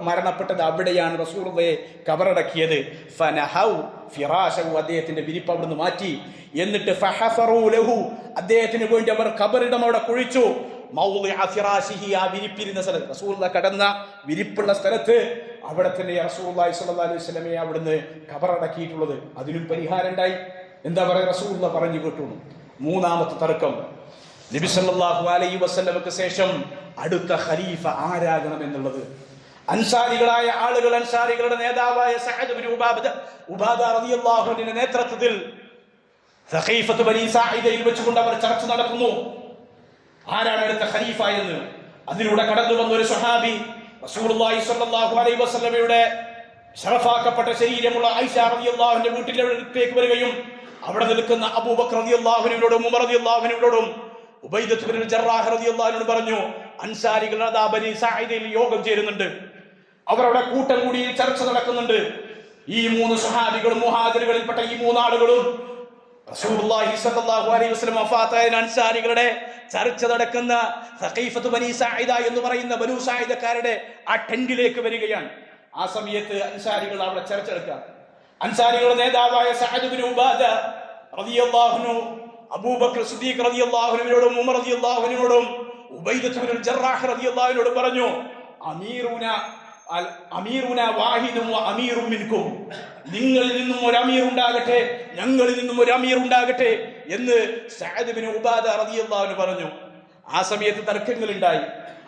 മരണപ്പെട്ടത് അവിടെയാണ് റസൂലുള്ളാഹിയെ ഖബറടക്കിയത്. ഫനഹൗ ഫിറാശഹു, അദ്ദേഹത്തിന്റെ വിരിപ്പ് അവിടുന്ന് മാറ്റി. എന്നിട്ട് ഫഹഫറു ലഹു, അദ്ദേഹത്തിന് വേണ്ടി അവർ ഖബറിടം അവിടെ കുഴിച്ചു. മൗളിഅ ഫിറാശിഹി, ആ വിരിപ്പിരുന്ന സ്ഥലത്ത്, റസൂലുള്ളാഹി കടന്ന വിരിപ്പുള്ള സ്ഥലത്ത് അവിടെ തന്നെ റസൂലുള്ളാഹി സ്വല്ലല്ലാഹു അലൈഹി വസല്ലമയെ അവിടുന്ന് ഖബറടക്കിയിട്ടുള്ളത്. അതിനും പരിഹാരം ഉണ്ടായി. എന്താ പറയുക? റസൂലുള്ളാഹി പറഞ്ഞു കേട്ടു. മൂന്നാമത്തെ തർക്കം, നബി സല്ലല്ലാഹു അലൈഹി വസല്ലമക്ക് ശേഷം അടുത്ത ഖലീഫ ആരാകണം എന്നുള്ളത്. അൻസാരികളായ ആളുകൾ, അൻസാരികളുടെ നേതാവായ സഅദ് ഇബ്നു ഉബാദ റളിയല്ലാഹു അൻഹുവിന്റെ നേതൃത്വത്തിൽ സഖീഫത്ത് ബനി സാഇദയിൽ വെച്ചുകൊണ്ട് അവർ ചർച്ച നടക്കുന്നു, ആരാണ് അടുത്ത ഖലീഫ എന്ന്. അതിലൂടെ കടന്നു വന്ന ഒരു സ്വഹാബി റസൂലുള്ളാഹി സ്വല്ലല്ലാഹു അലൈഹി വസല്ലമയുടെ ശറഫാക്കപ്പെട്ട ശരീരമുള്ള ആയിഷ റളിയല്ലാഹു അൻഹയുടെ വീട്ടിലേക്ക് വരികയും അവിടെ നിൽക്കുന്ന അബൂബക്കർ റളിയല്ലാഹു അൻഹുവിനോടും ഉമർ റളിയല്ലാഹു അൻഹുവിനോടും ഉബൈദത്ത് ബിൻ ജറാഹ് റളിയല്ലാഹു അൻഹു പറഞ്ഞു, അൻസാരികൾ അതാ ബനി സാഇദയിൽ യോഗം ചേരുന്നുണ്ട്, അവരവിടെ കൂട്ടം കൂടി ചർച്ച നടക്കുന്നുണ്ട്. ഈ 3 സ്വഹാബികളും മുഹാജിറുകളിൽപ്പെട്ട ഈ 3 ആളുകളും റസൂലുള്ളാഹി സ്വല്ലല്ലാഹു അലൈഹി വസല്ലം വഫാത്തായ അൻസാരികളുടെ ചർച്ച നടക്കുന്ന സഖീഫത്ത് ബനി സാഇദ എന്ന് പറയുന്ന ബനു സാഇദക്കാരുടെ ആ ടെന്റിലേക്ക് വരികയാണ്. ആ സമയത്ത് അൻസാരികൾ അവിടെ ചർച്ച നടക്കുക. അൻസാരികളുടെ നേതാവായ സഅദ് ബിൻ ഉബാദ റളിയല്ലാഹു അൻഹു അബൂബക്കർ സിദ്ദീഖ് റളിയല്ലാഹു അൻഹുവിനോടും ഉമർ റളിയല്ലാഹു അൻഹുവിനോടും ഉബൈദത്ത് ബിൻ ജറാഹ് റളിയല്ലാഹു അൻഹുവിനോടും പറഞ്ഞു, അമീറുന വാഹിദും വ അമീറും മിൻകും, നിങ്ങളിൽ നിന്നും ഒരു അമീർ ഉണ്ടാകട്ടെ, ഞങ്ങളിൽ നിന്നും ഒരു അമീർ ഉണ്ടാകട്ടെ എന്ന് സഅദ് ബിൻ ഉബാദ റളിയല്ലാഹു അൻഹു പറഞ്ഞു. ആ സമയത്ത് തർക്കങ്ങൾ ഉണ്ടായി.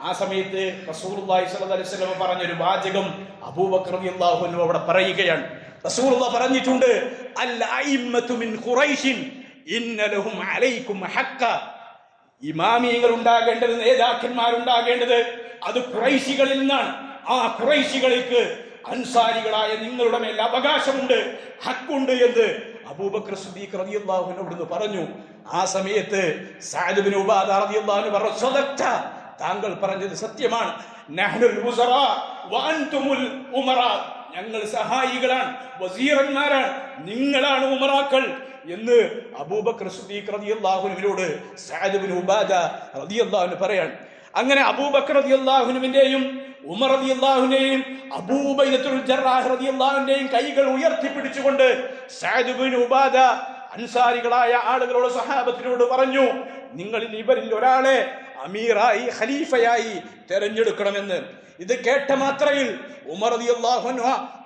ആ സമയത്ത് റസൂലുള്ളാഹി സ്വല്ലല്ലാഹു അലൈഹി വസല്ലം പറഞ്ഞൊരു വാചകം അബൂബക്കർ റളിയല്ലാഹു അൻഹു അവിടെ പറയുകയാണ്. റസൂലുള്ളാഹി പറഞ്ഞിട്ടുണ്ട്, അൽ അഇമ്മതു മിൻ ഖുറൈശിൻ ഇന്ന ലഹും അലൈക്കും ഹഖ്ക. ഇമാമിയങ്ങൾ ഉണ്ടാകേണ്ടത്, നേതാക്കന്മാരുണ്ടാകേണ്ടത് അത് ഖുറൈശികളിൽ നിന്നാണ്. ആ ഖുറൈശികൾക്ക് അൻസാരികളായ നിങ്ങളുടെ മേൽ അവകാശമുണ്ട്, ഹക്കുണ്ട് എന്ന് അബൂബക്കർ സിദ്ദീഖ് റളിയല്ലാഹു അൻഹു അവിടുന്ന് പറഞ്ഞു. ആ സമയത്ത് സഅദ് ബിൻ ഉബാദ റളിയല്ലാഹു അൻഹു പറഞ്ഞു, സദഖ്ത, താങ്കൾ പറഞ്ഞത് സത്യമാണ്. നഹ്നുൽ ഉസറാ വ അൻതുമുൽ ഉമറാ, ഞങ്ങൾ സഹായികളാണ്, വസീറന്മാരാണ്, നിങ്ങളാണ് ഉമറാക്കൾ എന്ന് അബൂബക്കർ സിദ്ദീഖ് റളിയല്ലാഹു അൻഹുവിനോട് സഅദ് ബിൻ ഉബാദ റളിയല്ലാഹു അൻഹു പറയാണ്. അങ്ങനെ അബൂബക്കർ റളിയല്ലാഹു അൻഹുവിന്റെയും ഉമർ റളിയല്ലാഹു അൻഹുവിന്റെയും അബൂ ഉബൈദത്തുൽ ജറാഹ് റളിയല്ലാഹു അൻഹുവിന്റെയും കൈകൾ ഉയർത്തിപ്പിടിച്ചുകൊണ്ട് സഅദ് ബിൻ ഉബാദ അൻസാരികളായ ആളുകളോട്, സഹാബത്തിനോട് പറഞ്ഞു, നിങ്ങളിൽ ഇവരിൽ ഒരാളെ അമീറായി, ഖലീഫയായി തെരഞ്ഞെടുക്കണമെന്ന്. ഇത് കേട്ട മാത്രയിൽ ഉമർ റളിയല്ലാഹു അൻഹു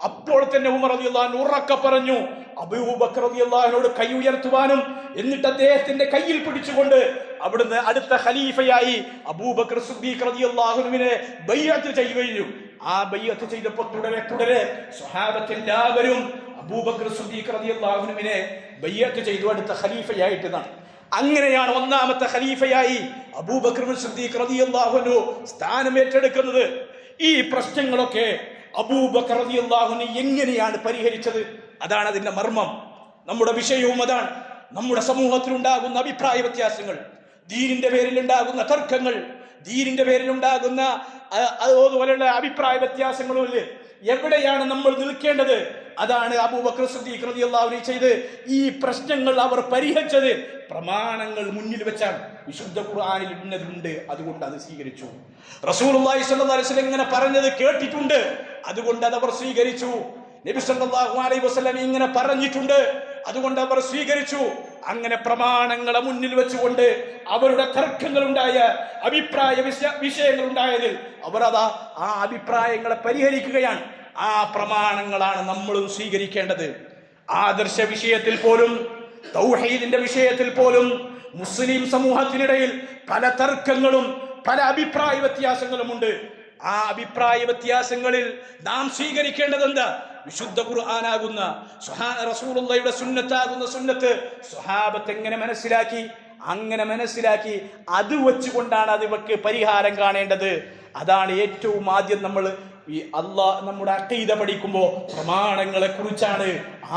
അപ്പോൾ തന്നെ ഉമർ റളിയല്ലാഹു അൻഹു ഉറക്കെ പറഞ്ഞു, അബൂബക്കർ റളിയല്ലാഹു അൻഹുവോട് കൈ ഉയർത്തുവാനും എന്നിട്ട് അദ്ദേഹത്തിന്റെ കയ്യിൽ പിടിച്ചുകൊണ്ട് അവിടുന്ന് അടുത്ത ഖലീഫയായി അബൂബക്കർ സിദ്ദീഖ് റളിയല്ലാഹു അൻഹുവിനെ ബൈഅത്ത് ചെയ്യുകയും. ആ ബൈഅത്ത് ചെയ്തപ്പോൾ തുടരെ സ്വഹാബത്ത് എല്ലാവരും അബൂബക്കർ സിദ്ദീഖ് റളിയല്ലാഹു അൻഹുവിനെ ബൈഅത്ത് ചെയ്തു അടുത്ത ഖലീഫയായിട്ടാണ്. അങ്ങനെയാണ് ഒന്നാമത്തെ ഖലീഫയായി അബൂബക്കർ സിദ്ദീഖ് റളിയല്ലാഹു അൻഹു സ്ഥാനം ഏറ്റെടുക്കുന്നത്. ഈ പ്രശ്നങ്ങളൊക്കെ അബൂബക്കർ റളിയല്ലാഹു അൻഹു എങ്ങനെയാണ് പരിഹരിച്ചത്? അതാണ് അതിന്റെ മർമ്മം. നമ്മുടെ വിഷയവും അതാണ്. നമ്മുടെ സമൂഹത്തിൽ ഉണ്ടാകുന്ന അഭിപ്രായ വ്യത്യാസങ്ങൾ, ദീനിന്റെ പേരിൽ ഉണ്ടാകുന്ന തർക്കങ്ങൾ, ദീനിന്റെ പേരിൽ ഉണ്ടാകുന്ന അതുപോലെയുള്ള അഭിപ്രായ വ്യത്യാസങ്ങളും എവിടെയാണ് നമ്മൾ നിൽക്കേണ്ടത്? അതാണ് അബൂബക്കർ സിദ്ദീഖ് റളിയല്ലാഹു അൻഹു ചെയ്ത് ഈ പ്രശ്നങ്ങൾ അവർ പരിഹരിച്ചത് പ്രമാണങ്ങൾ മുന്നിൽ വെച്ചാണ്. വിശുദ്ധ ഖുർആനിൽ ഇന്നതുണ്ട്, അതുകൊണ്ട് അത് സ്വീകരിച്ചു. റസൂലുള്ളാഹി സ്വല്ലല്ലാഹു അലൈഹി വസല്ലം ഇങ്ങനെ പറഞ്ഞത് കേട്ടിട്ടുണ്ട്, അതുകൊണ്ട് അത് അവർ സ്വീകരിച്ചു. നബി സല്ലല്ലാഹു അലൈഹി വസല്ലം ഇങ്ങനെ പറഞ്ഞിട്ടുണ്ട്, അതുകൊണ്ട് അവർ സ്വീകരിച്ചു. അങ്ങനെ പ്രമാണങ്ങളെ മുന്നിൽ വെച്ചുകൊണ്ട് അവരുടെ തർക്കങ്ങൾ ഉണ്ടായ, അഭിപ്രായ വിഷയങ്ങൾ ഉണ്ടായതിൽ അവർ ആ അഭിപ്രായങ്ങളെ പരിഹരിക്കുകയാണ്. ആ പ്രമാണങ്ങളാണ് നമ്മളും സ്വീകരിക്കേണ്ടത്. ആദർശ വിഷയത്തിൽ പോലും, തൗഹീദിന്റെ വിഷയത്തിൽ പോലും മുസ്ലിം സമൂഹത്തിനിടയിൽ പല തർക്കങ്ങളും പല അഭിപ്രായ വ്യത്യാസങ്ങളുമുണ്ട്. ആ അഭിപ്രായ വ്യത്യാസങ്ങളിൽ നാം സ്വീകരിക്കേണ്ടത് എന്താ? വിശുദ്ധ ഖുർആനാകുന്ന റസൂലുള്ളാഹിയുടെ സുന്നത്താകുന്ന സുന്നത്ത് സ്വഹാബത്ത് എങ്ങനെ മനസ്സിലാക്കി, അങ്ങനെ മനസ്സിലാക്കി അത് വെച്ചുകൊണ്ടാണ് അതിവർക്ക് പരിഹാരം കാണേണ്ടത്. അതാണ് ഏറ്റവും ആദ്യം നമ്മൾ ഈ നമ്മുടെ അഖീദ പഠിക്കുമ്പോൾ പ്രമാണങ്ങളെ കുറിച്ചാണ്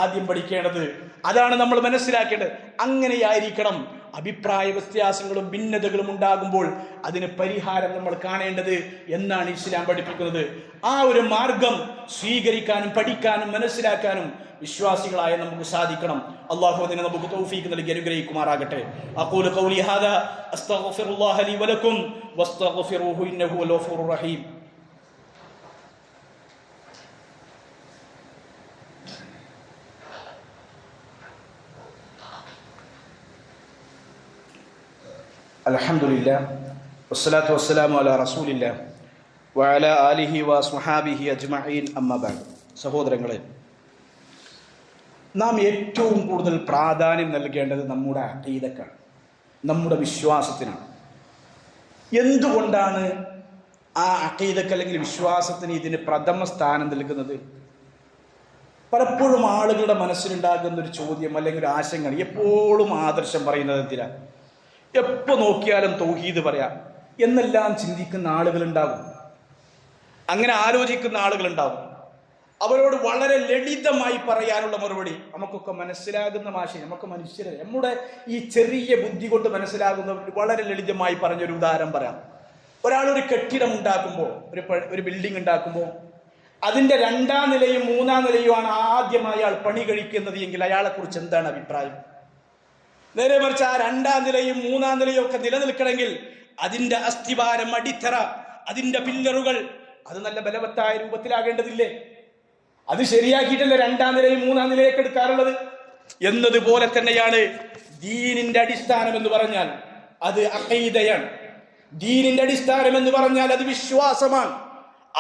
ആദ്യം പഠിക്കേണ്ടത്. അതാണ് നമ്മൾ മനസ്സിലാക്കേണ്ടത്. അങ്ങനെയായിരിക്കണം അഭിപ്രായ വ്യത്യാസങ്ങളും ഭിന്നതകളും ഉണ്ടാകുമ്പോൾ അതിന് പരിഹാരം നമ്മൾ കാണേണ്ടത് എന്നാണ് ഇസ്ലാം പഠിപ്പിക്കുന്നത്. ആ ഒരു മാർഗം സ്വീകരിക്കാനും പഠിക്കാനും മനസ്സിലാക്കാനും വിശ്വാസികളായ നമുക്ക് സാധിക്കണം. അല്ലാഹു അതിനെ നമുക്ക് തൗഫീഖ് നൽകി അനുഗ്രഹിക്കുമാറാകട്ടെ. അഖൂലു ഖൗലി ഹാദാ അസ്തഗ്ഫിറുല്ലാഹ ലി വലക്കും വസ്തഗ്ഫിറൂഹു ഇന്നഹു വൽ ഗഫൂറുർ റഹീം. അൽഹംദുലില്ലാഹ് വസ്സലാത്തു വസ്സലാമു അലാ റസൂലില്ലാഹ് വഅലാ ആലിഹി വസ്വഹാബിഹി അജ്മഈൻ. അമ്മാ ബഅദ്. സഹോദരങ്ങളെ, നാം ഏറ്റവും കൂടുതൽ പ്രാധാന്യം നൽകേണ്ടത് നമ്മുടെ അഖീദക്കാണ്, നമ്മുടെ വിശ്വാസത്തിനാണ്. എന്തുകൊണ്ടാണ് ആ അഖീദക്ക് അല്ലെങ്കിൽ വിശ്വാസത്തിന് ഇതിന് പ്രഥമ സ്ഥാനം നൽകുന്നത്? പലപ്പോഴും ആളുകളുടെ മനസ്സിലുണ്ടാകുന്ന ഒരു ചോദ്യം അല്ലെങ്കിൽ ഒരു ആശങ്ക, എപ്പോഴും ആദർശം പറയുന്നത് എന്തിനാണ്, എപ്പോൾ നോക്കിയാലും തൗഹീദ് പറയാം എന്നെല്ലാം ചിന്തിക്കുന്ന ആളുകളുണ്ടാകും, അങ്ങനെ ആലോചിക്കുന്ന ആളുകളുണ്ടാകും. അവരോട് വളരെ ലളിതമായി പറയാനുള്ള മറുപടി നമുക്കൊക്കെ മനസ്സിലാകുന്ന ഭാഷ, നമുക്ക് മനുഷ്യരെ നമ്മുടെ ഈ ചെറിയ ബുദ്ധി കൊണ്ട് മനസ്സിലാകുന്ന വളരെ ലളിതമായി പറഞ്ഞൊരു ഉദാഹരണം പറയാം. ഒരാളൊരു കെട്ടിടം ഉണ്ടാക്കുമ്പോൾ, ഒരു ബിൽഡിംഗ് ഉണ്ടാക്കുമ്പോൾ അതിന്റെ 2ാം നിലയും 3ാം നിലയുമാണ് ആദ്യമായി അയാൾ പണി കഴിക്കുന്നത് എങ്കിൽ അയാളെ കുറിച്ച് എന്താണ് അഭിപ്രായം? നേരെ മറിച്ച് ആ 2ാം നിലയും 3ാം നിലയും ഒക്കെ നിലനിൽക്കണമെങ്കിൽ അതിന്റെ അസ്ഥിവാരം, അടിത്തറ, അതിന്റെ പില്ലറുകൾ അത് നല്ല ബലവത്തായ രൂപത്തിലാകേണ്ടതില്ലേ? അത് ശരിയാക്കിയിട്ടല്ലേ 2ാം നിലയും 3ാം നിലയൊക്കെ എടുക്കാറുള്ളത്. എന്നതുപോലെ തന്നെയാണ് ദീനിന്റെ അടിസ്ഥാനം എന്ന് പറഞ്ഞാൽ അത് അഖീദയാണ്. ദീനിന്റെ അടിസ്ഥാനം എന്ന് പറഞ്ഞാൽ അത് വിശ്വാസമാണ്.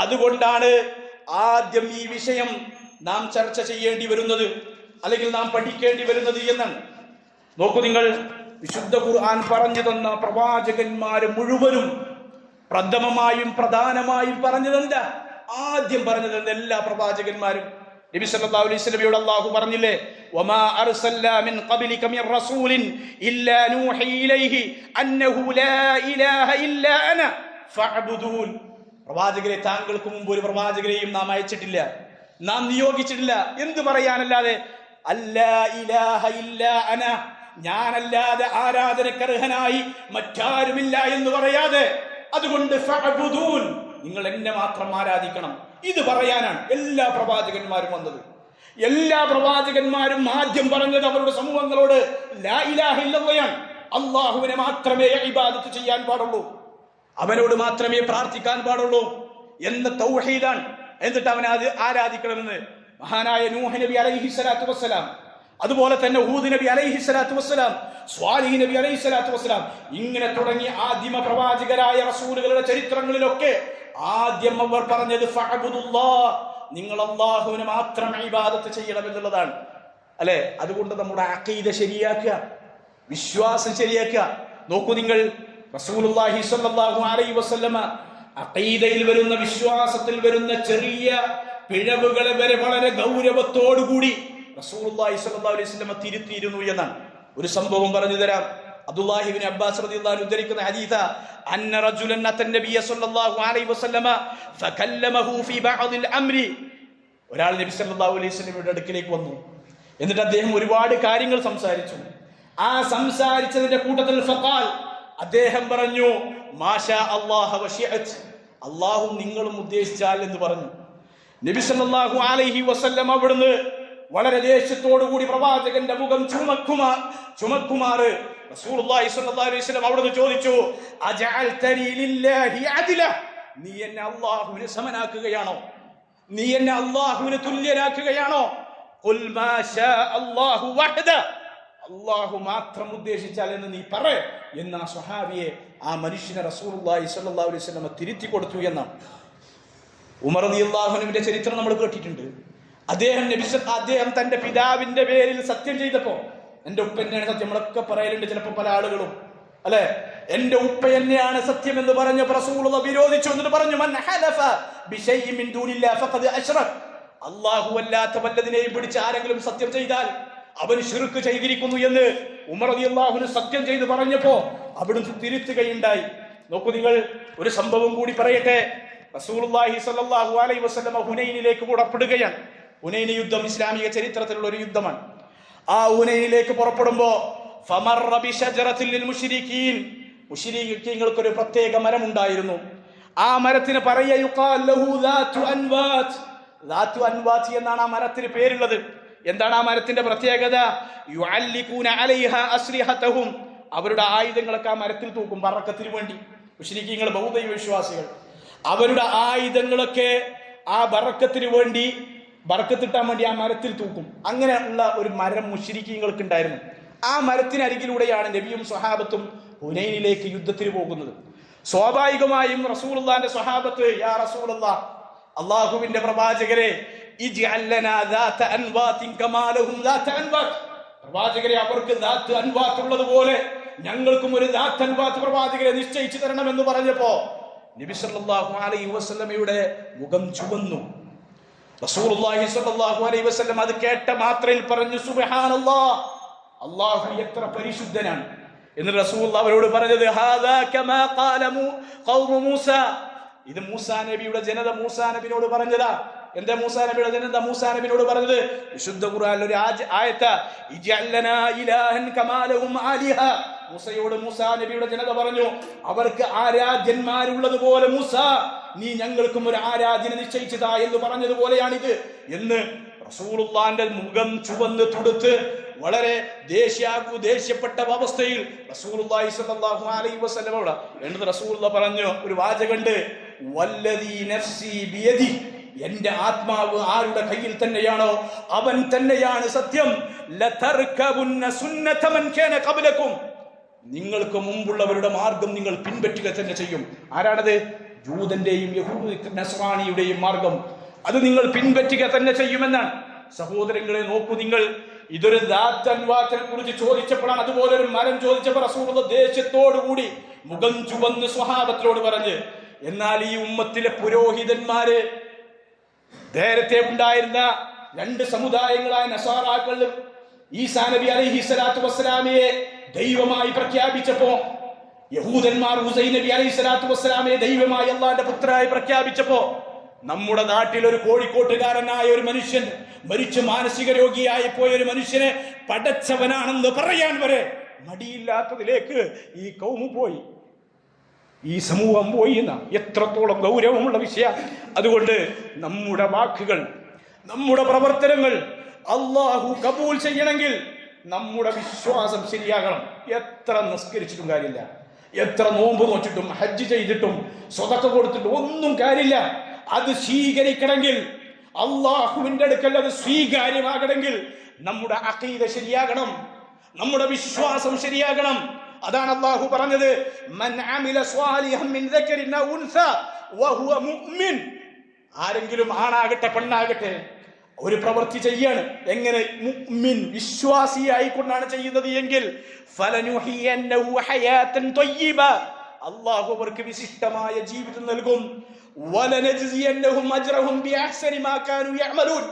അതുകൊണ്ടാണ് ആദ്യം ഈ വിഷയം നാം ചർച്ച ചെയ്യേണ്ടി വരുന്നത്, അല്ലെങ്കിൽ നാം പഠിക്കേണ്ടി വരുന്നത് എന്നാണ്. നോക്കൂ നിങ്ങൾ, വിശുദ്ധ ഖുർആൻ പറഞ്ഞു തന്ന പ്രവാചകന്മാര് മുഴുവനും പ്രഥമമായും പ്രധാനമായും പറഞ്ഞതെന്താ? ആദ്യം പറഞ്ഞതെന്താ? എല്ലാ പ്രവാചകന്മാരും നബി സല്ലല്ലാഹു അലൈഹി വസല്ലമയോട് അല്ലാഹു പറഞ്ഞില്ലേ, വമാ അർസൽനാ മിൻ ഖബ്ലിക മിർ റസൂലിൻ ഇല്ലാ നൂഹി ഇലൈഹി അന്നഹു ലാ ഇലാഹ ഇല്ലാ അന ഫഅബ്ദൂൻ. പ്രവാചകരെ, താങ്കൾക്ക് മുമ്പ് ഒരു പ്രവാചകരെയും നാം അയച്ചിട്ടില്ല, നാം നിയോഗിച്ചിട്ടില്ല. എന്ത് പറയാനല്ലാതെ? അല്ലാ ഇലാഹ ഇല്ലാ അന, ഞാനല്ലാതെ ആരാധനക്കർഹനായി മറ്റാരുമില്ല എന്ന് പറയാതെ, അതുകൊണ്ട് ഫഅബ്ദൂൻ, നിങ്ങൾ എന്നെ മാത്രം ആരാധിക്കണം, ഇത് പറയാനാണ് എല്ലാ പ്രവാചകന്മാരും വന്നത്. എല്ലാ പ്രവാചകന്മാരും ആദ്യം പറഞ്ഞത് അവരുടെ സമൂഹങ്ങളോട് ലാ ഇലാഹ ഇല്ലല്ലാഹ്, അല്ലാഹുവിനെ മാത്രമേ ഇബാദത്ത് ചെയ്യാൻ പാടുള്ളൂ, അവനോട് മാത്രമേ പ്രാർത്ഥിക്കാൻ പാടുള്ളൂ എന്ന തൗഹീദാണ്. എന്നിട്ട് അവനെ അത് ആരാധിക്കണമെന്ന് മഹാനായ നൂഹ് നബി അലൈഹി സ്വലാത്തു വസ്സലാം, അതുപോലെ തന്നെ ഹൂദ് നബി അലൈഹി സ്വലാത്തു വസ്സലാം, സ്വാലിഹ് നബി അലൈഹി സ്വലാത്തു വസ്സലാം, ഇങ്ങനെ തുടങ്ങി ആദിമ പ്രവാചകരായ റസൂലുകളുടെ ചരിത്രങ്ങളിലൊക്കെ ആദ്യം അവർ പറഞ്ഞത് ഫഅബ്ദുല്ലാഹ്, നിങ്ങൾ അല്ലാഹുവിനെ മാത്രം ഇബാദത്ത് ചെയ്യണം എന്നുള്ളതാണ്. അല്ലെ? അതുകൊണ്ട് നമ്മുടെ അഖീദ ശരിയാക്കുക, വിശ്വാസം ശരിയാക്കുക. നോക്കൂ നിങ്ങൾ, റസൂലുള്ളാഹി സ്വല്ലല്ലാഹു അലൈഹി വസല്ലമ അഖീദയിൽ വരുന്ന, വിശ്വാസത്തിൽ വരുന്ന ചെറിയ പിഴവുകളെ വരെ വളരെ ഗൗരവത്തോടുകൂടി റസൂലുള്ളാഹി സ്വല്ലല്ലാഹു അലൈഹി വസല്ലമ തിരുത്തിയിരുന്നു എന്നാണ്. ഒരു സംഭവം പറഞ്ഞു തരാം. അബ്ദുല്ലാഹി ഇബ്നു അബ്ബാസ് റളിയല്ലാഹു അൻഹു ഉദ്ധരിക്കുന്ന ഹദീസ, അന്ന റജുലൻ അത നബിയ സ്വല്ലല്ലാഹു അലൈഹി വസല്ലമ ഫകല്ലമഹു ഫീ ബഅദിൽ അംരി. ഒരാൾ നബി സല്ലല്ലാഹു അലൈഹി വസല്ലമയുടെ അടുക്കലേക്ക് വന്നു. എന്നിട്ട് അദ്ദേഹം ഒരുപാട് കാര്യങ്ങൾ സംസാരിച്ചു. ആ സംസാരിച്ചതിന്റെ കൂട്ടത്തിൽ ഫഖാൽ, അദ്ദേഹം പറഞ്ഞു, മാഷാ അല്ലാഹ വശിഅത്, അല്ലാഹു നിങ്ങളും ഉദ്ദേശിച്ചാൽ എന്ന് പറഞ്ഞു. നബി സല്ലല്ലാഹു അലൈഹി വസല്ലം അവിടുന്ന് വളരെ ദേഷ്യത്തോടു കൂടി പ്രവാചകന്റെ മുഖം ചുമക്കുമാറ് റസൂലുള്ളാഹി സ്വല്ലല്ലാഹു അലൈഹി വസല്ലം അവിടുന്ന് ചോദിച്ചു, അജഅൽതനി ലില്ലാഹി അദ്ല, നീ എന്നെ അല്ലാഹുവിന് സമനാക്കുകയാണോ? നീ എന്നെ അല്ലാഹുവിന് തുല്യനാക്കുകയാണോ? ഖുൽ മാ ശാ അല്ലാഹു വഹദ, അല്ലാഹു മാത്രം ഉദ്ദേശിച്ചാൽ എന്ന് നീ പറ എന്ന് ആ സ്വഹാബിയെ, ആ മനുഷ്യനെ റസൂലുള്ളാഹി സ്വല്ലല്ലാഹു അലൈഹി വസല്ലം തിരുത്തി കൊടുത്തു എന്നാണ്. ഉമർ റളിയല്ലാഹു അൻഹുവിന്റെ ചരിത്രം നമ്മൾ കേട്ടിട്ടുണ്ട്. അദ്ദേഹം തന്റെ പിതാവിന്റെ പേരിൽ സത്യം ചെയ്തപ്പോ, എന്റെ ഉപ്പ തന്നെയാണ് സത്യം, നമ്മളൊക്കെ പറയലുണ്ട് ചിലപ്പോ പല ആളുകളും, അല്ലെ, എന്റെ ഉപ്പ തന്നെയാണ് സത്യം എന്ന് പറഞ്ഞു റസൂലുള്ളാഹി വിരോധിച്ചു. എന്നിട്ട് പറഞ്ഞു, മൻ ഹലഫ ബിശൈഇൻ മിൻ ദൂനില്ലാഹി ഫഖദ് അശ്റക, അല്ലാഹു അല്ലാത്ത വല്ലതിനെയും പിടിച്ച് ആരെങ്കിലും സത്യം ചെയ്താൽ അവൻ ശിർക്ക് ചെയ്തിരിക്കുന്നു എന്ന് ഉമർ റളിയല്ലാഹു അൻഹു സത്യം ചെയ്ത് പറഞ്ഞപ്പോ അവിടുന്ന് തിരുത്തുകയുണ്ടായി. നോക്കൂ നിങ്ങൾ, ഒരു സംഭവം കൂടി പറയട്ടെ. റസൂലുള്ളാഹി സ്വല്ലല്ലാഹു അലൈഹി വസല്ലം ഹുനൈനിലേക്ക് പുറപ്പെടുകയാണ്. ഹുനൈൻ യുദ്ധം ഇസ്ലാമിക ചരിത്രത്തിലുള്ള ഒരു യുദ്ധമാണ്. ആ ഹുനൈനിലേക്ക് പുറപ്പെടുമ്പോ ഫമറ ബിശജറത്തിൽ ലിൽ മുശ്രികീൻ, മുശ്രികീങ്ങൾക്ക് ഒരു പ്രത്യേക മരം ഉണ്ടായിരുന്നു. ആ മരത്തിന് പറയുക യുഖാൽ ലഹു ദാതു അൻവാത്, ദാതു അൻവാത് എന്നാണ് ആ മരത്തിന് പേരുള്ളത്. എന്താണ് ആ മരത്തിന്റെ പ്രത്യേകത? യുഅല്ലിഖൂന അലൈഹാ അസ്ലിഹതഹും, അവരുടെ ആയുധങ്ങളൊക്കെ ആ മരത്തിൽ തൂക്കും ബറക്കത്തിന് വേണ്ടി. മുശ്രികീങ്ങൾ, ബഹുദൈവ വിശ്വാസികൾ, അവരുടെ ആയുധങ്ങളൊക്കെ ആ ബറക്കത്തിന് വേണ്ടി, ബറക്കത്തിട്ടാൻ വേണ്ടി ആ മരത്തിൽ തൂക്കും. അങ്ങനെ ഉള്ള ഒരു മരം മുശ്രികീങ്ങൾക്ക് ഉണ്ടായിരുന്നു. ആ മരത്തിനരികിലൂടെയാണ് നബിയും സ്വഹാബത്തും ഹുനൈനിലേക്ക് യുദ്ധത്തിന് പോകുന്നത്. സ്വാഭാവികമായും റസൂലുള്ളാഹിന്റെ സ്വഹാബത്ത്, യാ റസൂലല്ലാഹ്, അല്ലാഹുവിന്റെ പ്രവാചകരെ, ഇജ്അൽ ലനാ ദാത അൻവാതിൻ കമാ ലഹും ദാത അൻവാത്, പ്രവാചകരെ, അവർക്ക് ദാത്ത് അൻവാത്ത് ഉള്ളതുപോലെ ഞങ്ങൾക്കും ഒരു ദാത്ത് അൻവാത്ത് പ്രവാചകരെ നിശ്ചയിച്ചു തരണമെന്ന് പറഞ്ഞപ്പോ നബി സല്ലല്ലാഹു അലൈഹി വസല്ലമയുടെ മുഖം ചുവന്നു. റസൂലുള്ളാഹി സ്വല്ലല്ലാഹു അലൈഹി വസല്ലം അത് കേട്ട മാത്രയിൽ പറഞ്ഞു, സുബ്ഹാനല്ലാഹ്, അല്ലാഹു എത്ര പരിശുദ്ധനാണ് എന്ന്. റസൂലുള്ളാഹി അവരോട് പറഞ്ഞത്, ഹാദാ കമാ ഖാല ഖൗമു മൂസ, ഇത് മൂസാ നബിയുടെ ജനത മൂസാ നബിയോട് പറഞ്ഞതാ. എന്താ മൂസാ നബിയുടെ ജനം എന്താ മൂസാ നബിയോട് പറഞ്ഞത്? വിശുദ്ധ ഖുർആനിൽ ഒരു ആയത്ത്, ഇജഅൽനാ ഇലാഹൻ കമാ ലഹും ആലിഹ. മൂസയോട് മൂസാ നബിയുടെ ജനത പറഞ്ഞു, അവർക്ക് ആരാധ്യന്മാരുള്ളതുപോലെ മൂസ നീ ഞങ്ങൾക്കും ഒരു ആരാധ്യനെ നിശ്ചയിച്ചതാ എന്ന് പറഞ്ഞതുപോലെയാണിത് എന്ന് റസൂലുള്ളാഹിന്റെ മുഖം ചുവന്ന് തുടുത്ത് വളരെ ദേഷ്യപ്പെട്ട അവസ്ഥയിൽ റസൂലുള്ളാഹി സ്വല്ലല്ലാഹു അലൈഹി വസല്ലം എന്നിട്ട് റസൂലുള്ളാഹി പറഞ്ഞു ഒരു വാചകമുണ്ട്, വല്ലദീ നഫ്സി ബിയദി, എന്റെ ആത്മാവ് ആരുടെ കയ്യിൽ തന്നെയാണോ അവൻ തന്നെയാണ് സത്യം, ലതർകബുന്ന സുന്നത മൻ കാന ഖബ്ലകും, നിങ്ങൾക്ക് മുമ്പുള്ളവരുടെ മാർഗം നിങ്ങൾ പിൻപറ്റുക തന്നെ ചെയ്യും. ആരാണത്? ജൂതന്റെയും നസ്രാണിയുടെയും മാർഗം, അത് നിങ്ങൾ പിൻപറ്റുക തന്നെ ചെയ്യുമെന്നാണ്. സഹോദരങ്ങളെ നോക്കൂ നിങ്ങൾ, ഇതൊരു ദാത്തൻവാത്തിനെ കുറിച്ച് ചോദിച്ചപ്പോഴാണ്, അതുപോലെ ഒരു മരം ചോദിച്ചപ്പോൾ റസൂലുള്ളാഹി ദേഷ്യത്തോടുകൂടി മുഖം ചുവന്ന് സ്വഹാബത്തിനോട് പറഞ്ഞ്, എന്നാൽ ഈ ഉമ്മത്തിലെ പുരോഹിതന്മാര് നേരത്തെ ഉണ്ടായിരുന്ന രണ്ട് സമുദായങ്ങളായ നസാറാക്കളും ഈസാ നബി അലൈഹി സ്വലാത്തു വസ്സലാമയെ ദൈവമായി പ്രഖ്യാപിച്ചപ്പോ, യഹൂദന്മാർ ഉസൈർ നബി അലൈഹി സ്വലാത്തു വസ്സലാമയെ ദൈവമായി അള്ളാന്റെ പുത്രനായി പ്രഖ്യാപിച്ചപ്പോ, നമ്മുടെ നാട്ടിൽ ഒരു കോഴിക്കോട്ടുകാരനായ ഒരു മനുഷ്യൻ മരിച്ച് മാനസിക രോഗിയായി പോയ ഒരു മനുഷ്യനെ പടച്ചവനാണെന്ന് പറയാൻ വരെ മടിയില്ലാത്തതിലേക്ക് ഈ കൗമു പോയി, ഈ സമൂഹം പോയി എന്ന എത്രത്തോളം ഗൗരവമുള്ള വിഷയം. അതുകൊണ്ട് നമ്മുടെ വാക്കുകൾ, നമ്മുടെ പ്രവർത്തനങ്ങൾ അള്ളാഹു കബൂൽ ചെയ്യണമെങ്കിൽ നമ്മുടെ വിശ്വാസം ശരിയാകണം. എത്ര നിസ്കരിച്ചിട്ടും കാര്യമില്ല, എത്ര നോമ്പ് നോച്ചിട്ടും ഹജ്ജ് ചെയ്തിട്ടും സ്വതക്ക കൊടുത്തിട്ടും ഒന്നും കാര്യമില്ല. അത് സ്വീകരിക്കണമെങ്കിൽ, അള്ളാഹുവിന്റെ അടുക്കൽ അത് സ്വീകാര്യമാകണമെങ്കിൽ നമ്മുടെ അഖീദ ശരിയാകണം, നമ്മുടെ വിശ്വാസം ശരിയാകണം. അതാണ് അള്ളാഹു പറഞ്ഞത്, മൻ അമില സ്വാലിഹൻ മിൻ ദക്കരിൻ ഔ ഉൻസ വഹുവ മുഅ്മിൻ. ആരെങ്കിലും ആണാകട്ടെ പെണ്ണാകട്ടെ ഒരു പ്രവൃത്തി ചെയ്യാണ്, എങ്ങനെ? മുഅ്മിൻ, വിശ്വാസിയായിക്കൊണ്ടാണ് ചെയ്യുന്നത് എങ്കിൽ ഫലനുഹിയന്നഹു ഹയാതൻ ത്വയ്യിബ, അള്ളാഹു അവർക്ക് വിശിഷ്ടമായ ജീവിതം നൽകും. വലനജ്സിയന്നഹും അജ്റഹും ബിഅഹ്സനി മാ കാനൂ യഅമലൂൻ,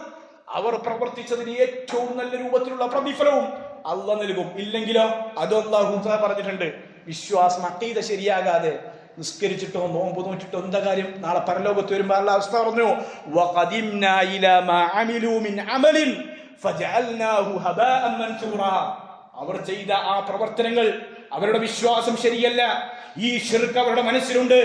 അവർ പ്രവർത്തിച്ചതിന് ഏറ്റവും നല്ല രൂപത്തിലുള്ള പ്രതിഫലവും അള്ളാഹ് നൽകും. ഇല്ലെങ്കിലോ അത് അല്ലാഹു പറഞ്ഞിട്ടുണ്ട്, വിശ്വാസം അഖീദ ശരിയാകാതെ നിസ്കരിച്ചിട്ടോ നോമ്പ് നോറ്റിട്ടോ എന്താ കാര്യം? നാളെ പരലോകത്ത് വരുമ്പോൾ അല്ലാഹു അവസ്ഥ പറഞ്ഞു, വഖദിംനാ ഇലാ മാ അമിലൂ മിൻ അമലിൻ ഫജഅൽനാഹു ഹബാഅൻ മൻസൂറാ. അവർ ചെയ്ത ആ പ്രവർത്തനങ്ങൾ, അവരുടെ വിശ്വാസം ശരിയല്ല, ഈ ശിർക്ക് അവരുടെ മനസ്സിലുണ്ട്,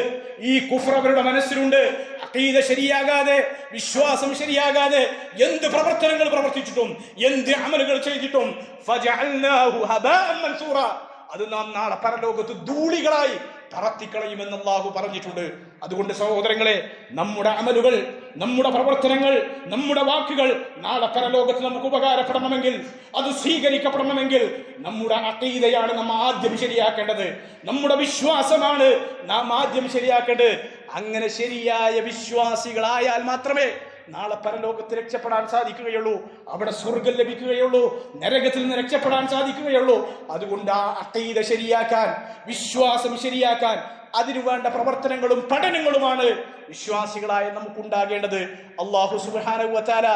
ഈ കുഫ്ർ അവരുടെ മനസ്സിലുണ്ട്. അഖീദ ശരിയാകാതെ, വിശ്വാസം ശരിയാകാതെ എന്ത് പ്രവർത്തനങ്ങൾ പ്രവർത്തിച്ചിട്ടും എന്ത് അമലുകൾ ചെയ്തിട്ടും ഫജഅൽനാഹു ഹബാഅൻ മൻസൂറാ, അത് നാം നാളെ പരലോകത്ത് ധൂളികളായി പറത്തിക്കളയുമെന്ന് അല്ലാഹു പറഞ്ഞിട്ടുണ്ട്. അതുകൊണ്ട് സഹോദരങ്ങളെ, നമ്മുടെ അമലുകൾ, നമ്മുടെ പ്രവർത്തനങ്ങൾ, നമ്മുടെ വാക്കുകൾ നാളെ പരലോകത്ത് നമുക്ക് ഉപകാരപ്പെടണമെങ്കിൽ, അത് സ്വീകരിക്കപ്പെടണമെങ്കിൽ നമ്മുടെ അഖീദയാണ് നാം ആദ്യം ശരിയാക്കേണ്ടത്, നമ്മുടെ വിശ്വാസമാണ് നാം ആദ്യം ശരിയാക്കേണ്ടത്. അങ്ങനെ ശരിയായ വിശ്വാസികളായാൽ മാത്രമേ നാളെ പരലോകത്ത് രക്ഷപ്പെടാൻ സാധിക്കുകയുള്ളൂ, അവിടെ സ്വർഗം ലഭിക്കുകയുള്ളൂ, നരകത്തിൽ നിന്ന് രക്ഷപ്പെടാൻ സാധിക്കുകയുള്ളൂ. അതുകൊണ്ട് ആ അഖീദ ശരിയാക്കാൻ, വിശ്വാസം ശരിയാക്കാൻ അതിനു വേണ്ട പ്രവർത്തനങ്ങളും പഠനങ്ങളുമാണ് വിശ്വാസികളായ നമുക്കുണ്ടാകേണ്ടത്. അല്ലാഹു സുബ്ഹാനഹു വ തആല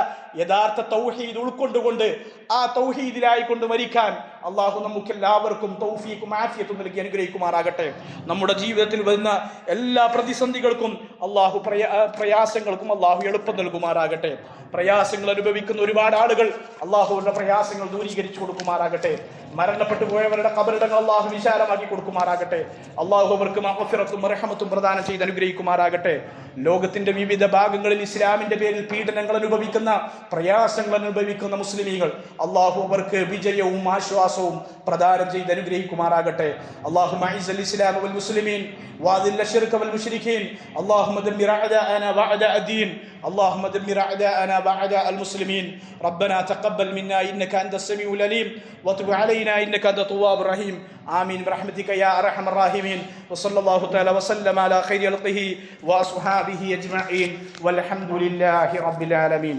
യഥാർത്ഥ തൗഹീദ് ഉൾക്കൊണ്ടുകൊണ്ട് ആ തൗഹീദിലായി കൊണ്ട് മരിക്കാൻ അല്ലാഹു നമുക്ക് എല്ലാവർക്കും തൗഫീഖും ആഫിയത്തും നൽകി അനുഗ്രഹിക്കുമാറാകട്ടെ. നമ്മുടെ ജീവിതത്തിൽ വരുന്ന എല്ലാ പ്രതിസന്ധികൾക്കും അല്ലാഹു പ്രയാസങ്ങൾക്കും അല്ലാഹു എളുപ്പം നൽകുമാറാകട്ടെ. പ്രയാസങ്ങൾ അനുഭവിക്കുന്ന ഒരുപാട് ആളുകൾ അല്ലാഹുവിന്റെ പ്രയാസങ്ങൾ ദൂരീകരിച്ചു കൊടുക്കുമാറാകട്ടെ. മരണപ്പെട്ടു പോയവരുടെ ഖബറിടങ്ങൾ അല്ലാഹു വിശാലമാക്കി കൊടുക്കുമാറാകട്ടെ. അല്ലാഹു അവർക്ക് മഗ്ഫിറത്തും റഹ്മത്തും പ്രദാനം ചെയ്ത് അനുഗ്രഹിക്കുമാറാകട്ടെ. ലോകത്തിന്റെ വിവിധ ഭാഗങ്ങളിൽ ഇസ്ലാമിന്റെ പേരിൽ പീഡനങ്ങൾ അനുഭവിക്കുന്ന, പ്രയാസങ്ങൾ അനുഭവിക്കുന്ന മുസ്ലിമീങ്ങൾ അല്ലാഹു അവർക്ക് വിജയവും ആശ്വാസവും പ്രദാനം ചെയ്ത് അനുഗ്രഹിക്കുമാറാകട്ടെ. അല്ലാഹുമ്മ അഇസ്സൽ ഇസ്ലാമ വൽ മുസ്ലിമീൻ വഅദില്ല ശിർക വൽ മുശ്രികീൻ. അല്ലാഹുമ്മ ദമ്മിർ അഅദാഅനാ വഅദാഅ الدين. اللهم دمر أعداءنا وأعداء المسلمين. ربنا تقبل منا إنك أنت السميع العليم وتب علينا إنك أنت التواب الرحيم. آمين برحمتك يا أرحم الراحمين. وصلى الله تعالى وسلم على خير خلقه وأصحابه أجمعين والحمد لله رب العالمين.